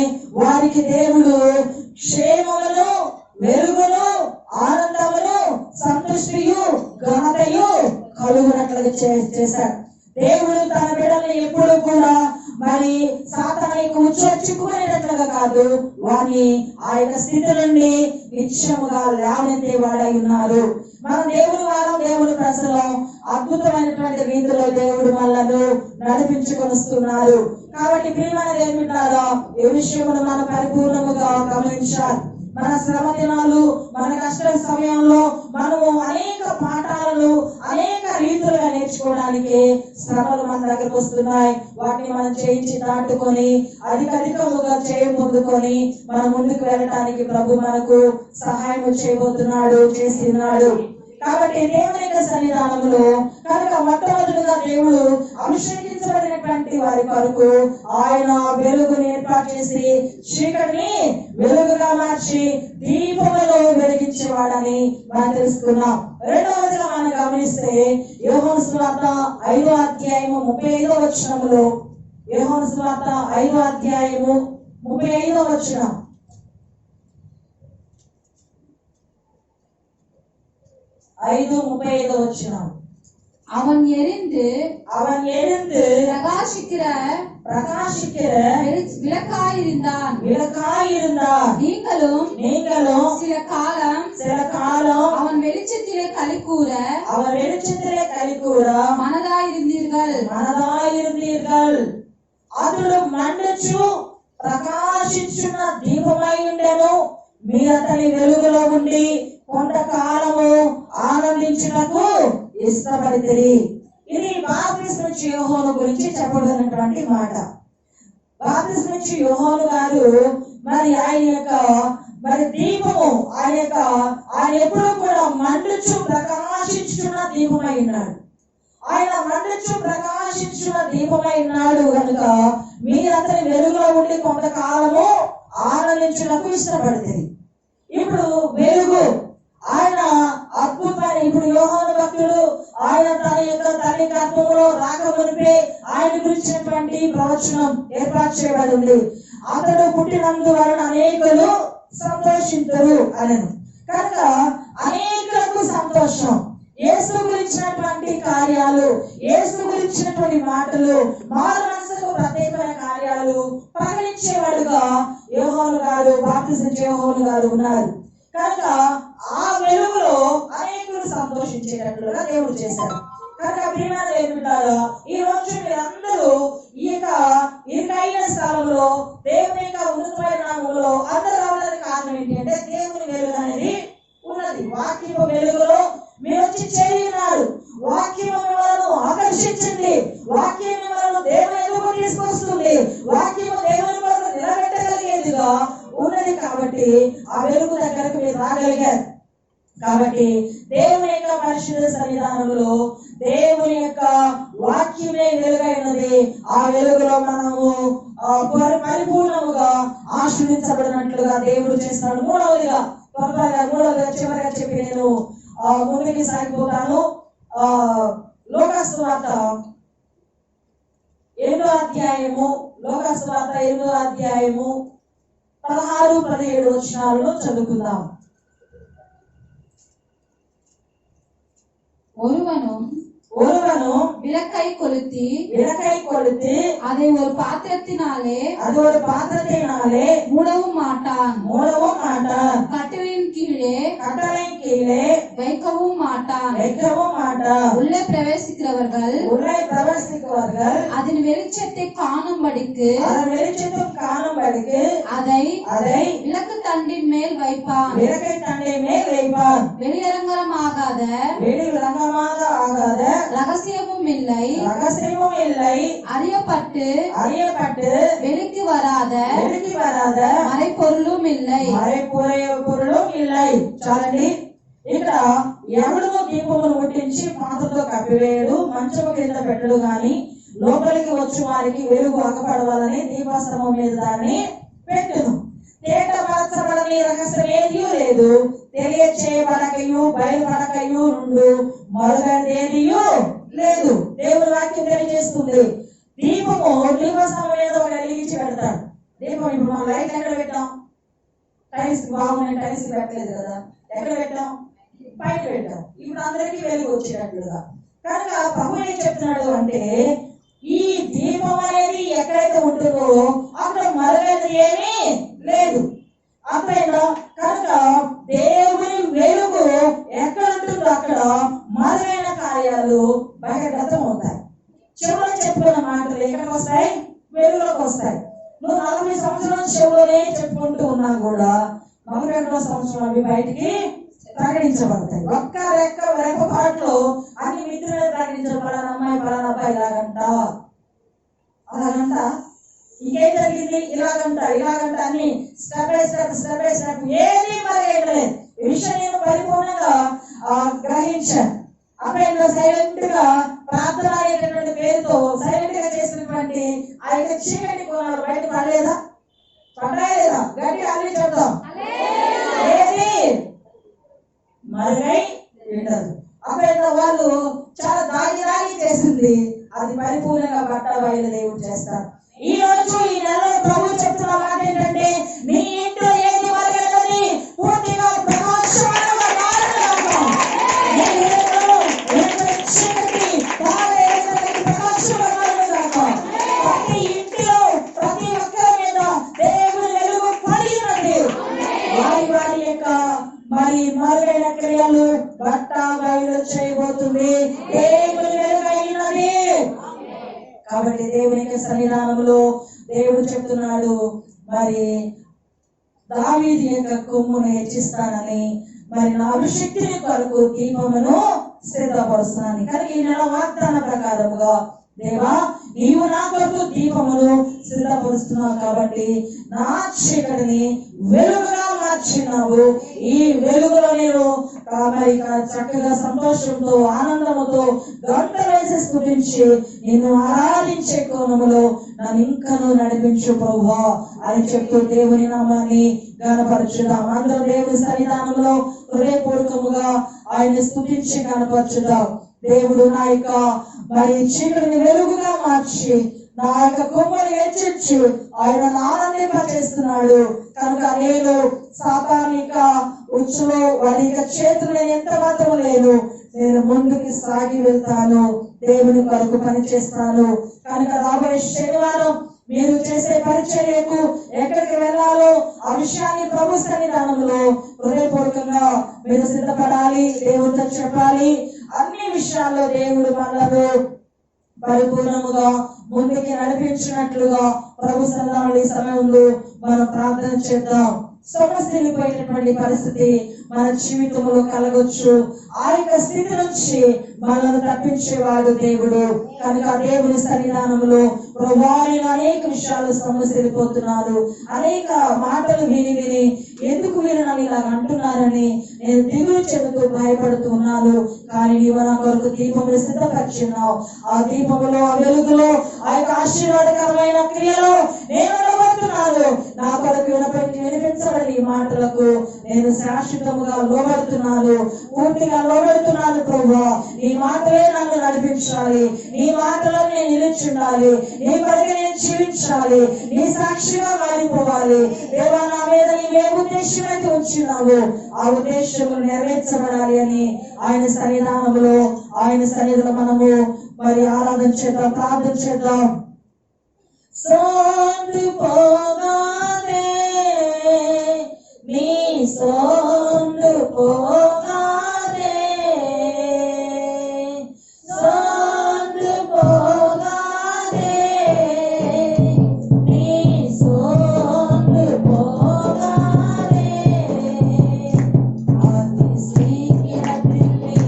వారికి దేవుడు క్షేమమును, వెలుగును, ఆనందమును, సంతుష్టియు, ఘనతయు కలుగునట్లుగా చేశాడు. దేవుడు తన బిడ్డల్ని ఎప్పుడు కూడా మరి సాతానికి చిక్కుకునేటట్లుగా కాదు, వారిని ఆ యొక్క స్థితి నుండి నిత్యముగా లేవనెత్తే వాడై ఉన్నారు. మనం దేవుని వారం, దేవుని ప్రజలు అద్భుతమైనటువంటి రీతిలో దేవుడు మనలను నడిపించుకొనిస్తున్నారు. కాబట్టి ప్రియమైన దేవులారా, ఈ విషయమును మనం పరిపూర్ణముగా గమనించాలి. మన శ్రమ దినాలు, మన కష్ట సమయంలో మనము అనేక పాఠాలను అనేక రీతులుగా నేర్చుకోవడానికి శ్రమలు మన దగ్గరకు వస్తున్నాయి. వాటిని మనం చేయించి దాటుకొని అధికముగా పొందుకొని మనం ముందుకు వెళ్ళడానికి ప్రభు మనకు సహాయం చేయబోతున్నాడు, చేస్తున్నాడు. కాబట్టి దేవుని యొక్క సన్నిధానంలో కనుక మొట్టమొదటిగా దేవుడు అభిషేకించబడినటువంటి వారి కొరకు ఆయన వెలుగుని ఏర్పాటు చేసి చీకటిని వెలుగుగా మార్చి దీపములో వెలిగించేవాడని మనం తెలుసుకున్నాం. రెండవదిగా మనం గమనిస్తే యోహాను సువార్త 5వ అధ్యాయము 35వ వచనములో, యోహాను సువార్త 5వ అధ్యాయము 35వ వచనం. அவன் எரிந்து பிரகாசிக்கிற விளக்காயிருந்தான். நீங்களும் சில காலம் அவன் வெளிச்சத்திலே களிகூர మనదాயிருందీర్గల్ అతడు మండుచు ప్రకాశించున్న దీపమై ఉండెను. మీరు అతని వెలుగులో ఉండి కొంతకాలము ఆనందించుటకు ఇష్టపడితిరి. ఇది బాప్తిస్మిచ్చి యోహాను గురించి చెప్పబడినటువంటి మాట. బాప్తిస్మిచ్చి యోహాను గారు మరి ఆయన యొక్క దీపము ఆయన ఎప్పుడూ కూడా మండుచు ప్రకాశించున్న దీపమై ఉన్నాడు. ఆయన మండుచు ప్రకాశించున్న దీపమై ఉన్నాడు కనుక మీరు అతని వెలుగులో ఉండి కొంతకాలము ఆనందించుటకు ఇష్టపడుతుంది. ఇప్పుడు వెలుగు ఆయన అద్భుతమైన, ఇప్పుడు యోహాను భక్తుడు ఆయన తన యొక్క తల్లి గర్భంలో రాకమునిపే ఆయన గురించినటువంటి ప్రవచనం ఏర్పాటు చేయబడి ఉంది. అతడు పుట్టినందువలన అనేకులు సంతోషించరు అనను. కనుక అనేకులకు సంతోషం. యేసు గురించినటువంటి కార్యాలు, యేసు గురించినటువంటి మాటలు, మారు మనసుకు ప్రత్యేకమైన కార్యాలు ప్రకటించేవాడుగా యోహాను గారు, బాప్తిస్మిచ్చే యోహాను గారు ఉన్నారు. కనుక ఆ వెలుగులో అనేకులు సంతోషించేటట్లుగా దేవుడు చేశాడు. కనుక ప్రియమైన దేవుడారా, ఈ రోజు మీరందరూ ఈ యొక్క ఇరుకైన స్థలంలో దేవుని యొక్క ఉన్నతమైన నామములో అందరూ రావడానికి కారణం ఏంటి అంటే దేవుని వెలుగు అనేది ఉన్నది. వాక్యము వెలుగులో మీరు వచ్చి చేరి ఉన్నారు. వాక్యము మిమ్మల్ని ఆకర్షించింది. వాక్యం మిమ్మల్ని దేవుని ఎదుగు తీసుకొస్తుంది. వాక్యము దేవుని కొరకు నిలబెట్టగలిగేదిగా ఉన్నది. కాబట్టి ఆ వెలుగు దగ్గరకు మీరు రాగలిగారు. కాబట్టి దేవుని యొక్క పరిశుద్ధ సన్నిధానంలో దేవుని యొక్క వాక్యమే వెలుగైనది. ఆ వెలుగులో మనము పరిపూర్ణముగా ఆశ్రయించబడినట్లుగా దేవుడు చేస్తున్నాడు. మూడవదిగా చివరిగా చెప్పి నేను ముందుకి సాగిపోతాను. లోకాసు వార్త 8వ అధ్యాయము 16-17 వచనాలను చదువుకుందాం. ஒருவனும் விளக்கை கொளுத்தி அதை ஒரு பாத்திரத்தினாலே மூடவும் மாட்டான். கட்டளையின் கீழே வைக்கவும் மாட்டான். உள்ளே பிரவேசிக்கிறவர்கள் அதன் வெளிச்சத்தை காணும்படிக்கு அதை விளக்கு தண்டின் மேல் வைப்பான். வெளியரங்கமாகாத ரகசியமும் இல்லை, அறியப்பட்டு வெளிக்கு வராத மறைப்பொருளும் இல்லை. చాలండి. ఇక్కడ ఎవడో దీపమును ముట్టించి పాత్రతో కప్పివేయడు, మంచము కింద పెట్టడు గాని లోపలికి వచ్చి వారికి వెలుగు అగపడవాలని దీపాస్తంభం మీద దాన్ని పెట్టును. తేటపరచబడని రహస్యం ఏదీ లేదు, తెలియచేయబడకయు బయలుపడకయు నుండు మరుగైనదేదియూ లేదు. దేవుని వాక్యం తెలియజేస్తుంది. దీపస్తంభం మీద ఒక వెలిగించి పెడతాడు. దీపం ఇప్పుడు మనం లైట్ ఎక్కడ పెట్టాం? టైల్స్ బాగున్నాయి, టైల్స్ పెట్టలేదు కదా, ఎక్కడ పెట్టాం? బయట పెట్టాం. ఇప్పుడు అందరికీ వెలుగు వచ్చేటట్లుగా. కనుక ప్రభు ఏం చెప్తున్నాడు అంటే ఈ దీపం అనేది ఎక్కడైతే ఉంటుందో అక్కడ మరుగైనది ఏమీ లేదు. అక్కడ కనుక దేవుని వెలుగు ఎక్కడ ఉంటుందో అక్కడ మరుగైన కార్యాలు బహిర్గతం అవుతాయి. చెవులో చెప్పుకున్న మాటలు ఎక్కడికి వస్తాయి? వెలుగులోకి వస్తాయి. నువ్వు 40 సంవత్సరాల చెవులోనే చెప్పుకుంటూ ఉన్నా కూడా 41వ సంవత్సరం అవి బయటికి ప్రకటించబడతాయి. ఒక్క రెప్పపాట్లో అన్ని మిత్రులే ప్రకటించారు. పలానా అమ్మాయి పలానా అబ్బాయి ఇలాగంట అలాగంట, ఇంకేం జరిగింది ఇలాగంట అని స్టెప్ బై స్టెప్ ఏది మరేయలేదు. ఈ విషయం నేను పరిపూర్ణంగా గ్రహించాను. అప్పుడు సైలెంట్ గా ప్రార్థన అనేటటువంటి పేరుతో సైలెంట్ గా చేసినటువంటి ఆ యొక్క చీకటి కోణాలు బయట పడలేదా? పడలేదా? గట్టిగా అన్ని చెప్తాం. ఏది మరుగై ఉండదు. అప్పుడు వాళ్ళు చాలా దాగి చేసింది అది పరిపూర్ణంగా బట్టబయలు దేవుడు చేస్తారు. ఈ రోజు ఈ నెలలో ప్రభు చెప్తున్న మాట ఏంటంటే నీ ఇంట్లో ఏది మరుగైనది పూర్తిగా ప్రకాశవంతంగా మారుతుంది. చీకటి ప్రతి ఇంటిలో ప్రతి ఒక్కరి మీద దేవుని వెలుగు పడి ఉన్నది. వారి వారి యొక్క మరి మరుగైన క్రియలు బట్ట బయలు చేయబోతుంది. దేవుని వెలుగైనది. కాబట్టి దేవుని యొక్క సన్నిధానంలో దేవుడు చెప్తున్నాడు, మరి దావీదు యొక్క కొమ్మును హెచ్చిస్తానని, మరి నా అభిషక్తిని కొరకు దీపమును సిద్ధపరుస్తాను. కనుక ఈ నెల వాగ్దాన ప్రకారముగా దేవా నీవు నా కొరకు దీపమును సిద్ధపరుస్తున్నావు కాబట్టి నా చీకటిని వెలుగుగా మార్చినావు. ఈ వెలుగులో నేను మరి చక్కగా సంతోషంతో ఆనందముతో గంటలు వేసి స్తుతించి నిన్ను ఆరాధించే కోణములో నన్ను ఇంకను నడిపించు ప్రభువా అని చెప్తూ దేవుని నామాన్ని గణపరచుదాం. అందరూ దేవుని సన్నిధానంలో హృదయపూర్వకముగా ఆయన స్తుతించి గణపరచుదాం. దేవుడు నా యొక్క మరి చీకటిని వెలుగుగా మార్చి నా యొక్క కొమ్మను హెచ్చించి ఆయన ఆనందింపచేస్తున్నాడు. కనుక నేను సాతాను యొక్క ఉచ్చులో వారి యొక్క చేతులు నేను ఎంత మాత్రం లేను. నేను ముందుకు సాగి వెళ్తాను, దేవుని కొరకు పని చేస్తాను. కనుక రాబోయే శనివారం మీరు చేసే పరిచర్యకు ఎక్కడికి వెళ్ళాలో ఆ విషయాన్ని ప్రభు సన్నిధానంలో హృదయపూర్వకంగా మీరు సిద్ధపడాలి, దేవుడితో చెప్పాలి. అన్ని విషయాల్లో దేవుడు మనలో పరిపూర్ణముగా ముందుకి నడిపించినట్లుగా ప్రభు సన్నిధానంలో ఈ సమయంలో మనం ప్రార్థన చేద్దాం. సమస్యలిపోయినటువంటి పరిస్థితి మన జీవితంలో కలగొచ్చు. ఆ యొక్క స్థితి నుంచి మనల్ని తప్పించేవాడు దేవుడు. కనుక దేవుని సన్నిధానంలో ప్రభువాని అనేక విషయాలు సమస్యలిపోతున్నారు. అనేక మాటలు విని విని ఎందుకు వీరు నన్ను ఇలా అంటున్నారని నేను దిగులు చెందుతూ భయపడుతున్నాను. కానీ నీవు నా కొరకు దీపములు సిద్ధపరిచినావు. ఆ దీపములో ఆ వెలుగులో ఆ యొక్క ఆశీర్వాదకరమైన క్రియలో నేను నిలబడుతున్నాను. నా కొరకు వినిపించబడి ఈ మాటలకు నేను శాశ్వతముగా లోబడుతున్నాను, పూర్తిగా లోబడుతున్నాను. ప్రభువా నీ మాటలే నన్ను నడిపించాలి, నీ మాటలో నేను నిలిచుండాలి, నీ కొరకు నేను జీవించాలి, నీ సాక్షిగా మారిపోవాలి. దేవా నా మీద నీవే ఉద్దేశం అయితే ఉంచున్నావు ఆ ఉద్దేశము నెరవేర్చబడాలి అని ఆయన సన్నిధానంలో ఆయన సన్నిధిలో మనము మరి ఆరాధన చేద్దాం, ప్రార్థన చేద్దాం. సోందు పోగానే నీ సోందు పోగానే సోందు పోగానే నీ సోందు పోగానే ఆది శ్రీకిరతిని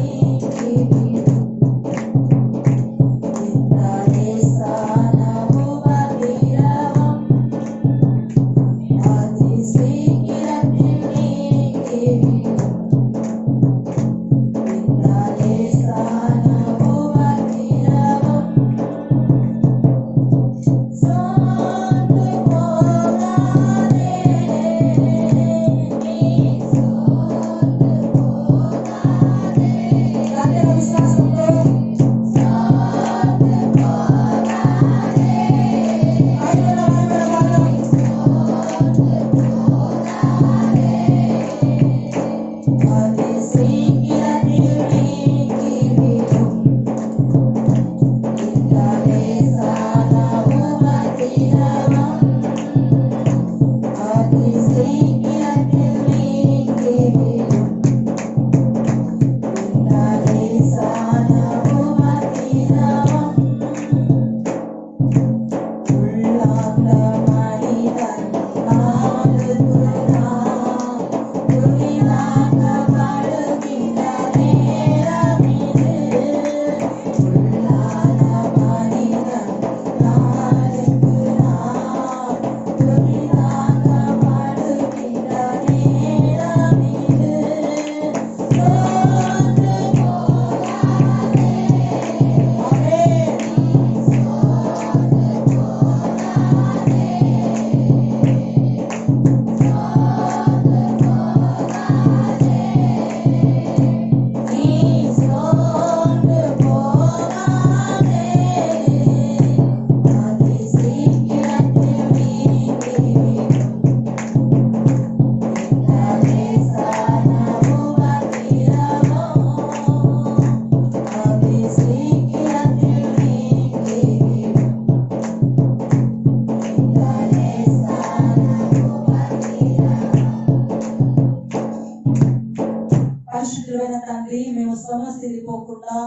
వెళ్ళిపోకుండా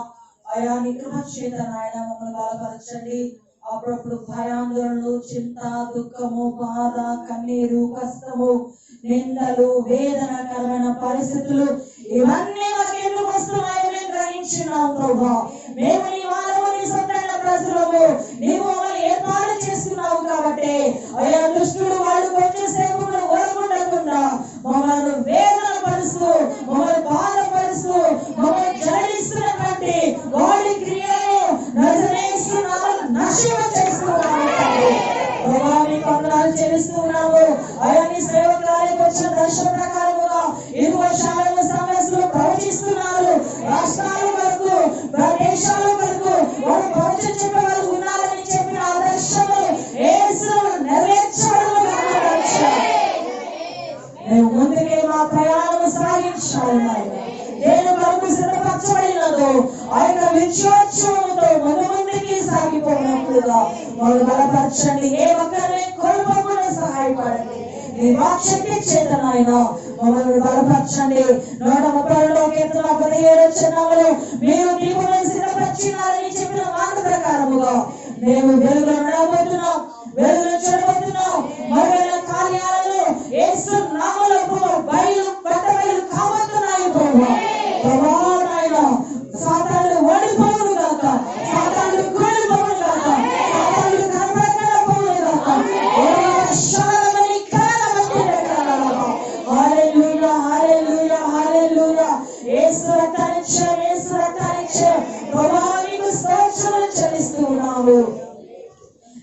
అయా నీ కృప చేత నాయన మమ్మల్ని బలపరచండి. అప్పుడప్పుడు భయాందోళనలు, చింత, దుఃఖము, బాధ, కన్నీరు, కష్టము, నిందలు, వేదనకరమైన పరిస్థితులు ఇవన్నీ మాకు ఎందుకు వస్తున్నాయో మేము గ్రహించున్నాం ప్రభా. మేము నీ వాళ్ళము, నీ సొంతైన ప్రజలము. నీవు మమ్మల్ని ఏర్పాటు చేసుకున్నావు కాబట్టి అయ్యా దుష్టుడు వాళ్ళు కొంచెంసేపు ఓడకుండా మమ్మల్ని వేదన పరుస్తూ, మమ్మల్ని బాధపరుస్తూ, మమ్మల్ని జడిస్తున్నటువంటి వాడి క్రియలను నశింప చేస్తున్నాము. చెల్లిస్తున్నాము. అయ్యా నీ సేవకులకు వచ్చిన దర్శన ప్రకారముగా ఇదిగో శాలను సమస్యలు ప్రవచిస్తున్నారు. రాష్ట్రాల వరకు, దేశాల వరకు వారు ప్రవచన చెప్పగలు ఉన్నారని చెప్పిన ఆదర్శము యేసును నెరవేర్చడం. మేము ముందుకే మా ప్రయాణం సాగించాలి. నేను వరకు సిద్ధపరచబడినదో ఆ యొక్క విజయోత్సవంతో ముందుకి సాగిపోయినట్లుగా మమ్మల్ని బలపరచండి. ఏ ఒక్కరిని కోల్పోకుండా సహాయపడండి. నీ వాక్శక్తి చేత నాయన మమ్మల్ని బలపరచండి. 132 కీర్తన 17 వచనంలో మీరు దీపులను సిద్ధపరిచినారని చెప్పిన మాట ప్రకారముగా మేము వెలుగులో నడవబోతున్నాం, వెలుగులో చూడబోతున్నాం. మరుగైన కార్యాలను యేసు నామములో బయలు కాబోతున్నాయి ప్రభువా. నాయన సాతానుడు ఓడిపోవును గాక, సాతానుడు కూలిపోవును గాక, సాతానుడు కనపడకుండా పోవును గాక. హల్లెలూయా, హల్లెలూయా, హల్లెలూయా. యేసు రక్తానిచ్చే, యేసు రక్తానిచ్చే ప్రభువా నీకు స్తోత్రములు చెల్లిస్తూ ఉన్నాము.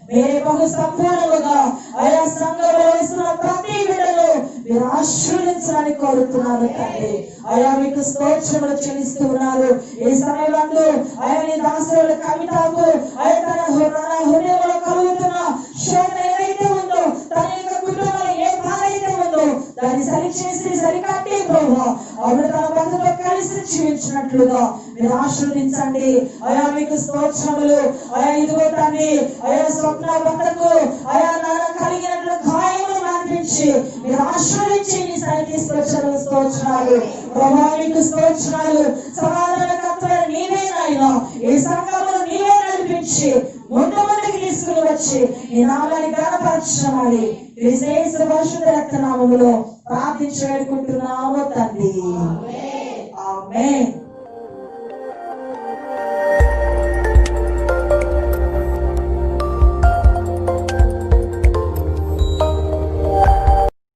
మీరే బహు సంపూర్ణముగా ఆయా సంఘంలో వేస్తున్న ప్రతి బిడ్డను మీరు ఆశీర్వదించడానికి కోరుతున్నారు తండ్రి. ఆయా మీకు స్తోత్రములు చెల్లిస్తూ ఉన్నారు. ఈ సమయంలో ఆయా నీ దాసుల కవితకు ఆయన తన హృదయంలో కలుగుతున్న శోధన ఏదైతే ఉందో, తన యొక్క కుటుంబంలో ఏ బాధ అయితే ఉందో దాన్ని సరిచేసి సరికట్టి ప్రభువా ఆవిడ తన భర్తతో కలిసి జీవించినట్లుగా మీరు ఆశీర్వదించండి. ఆయా మీకు స్తోత్రములు. ఆయా ఇదిగో తండ్రి ఆయా స్వప్న భర్తకు ఆయా నాన్న కలిగినట్లు గాయములు మాన్పించి మీరు ఆశీర్వదించి నీ సరి తీసుకొచ్చారు. స్తోత్రాలు ప్రభువా, మీకు స్తోత్రాలు. సమాధానకర్తగా నీవే నాయన ఈ సంఘమును నీవే నడిపించి ముందుకి తీసుకుని వచ్చి నీ నామాన్ని గణపరచమని యేసు పరిశుద్ధ రక్త నామములో ప్రార్థించి వేడుకుంటున్నాము తండ్రి. ఆమేన్.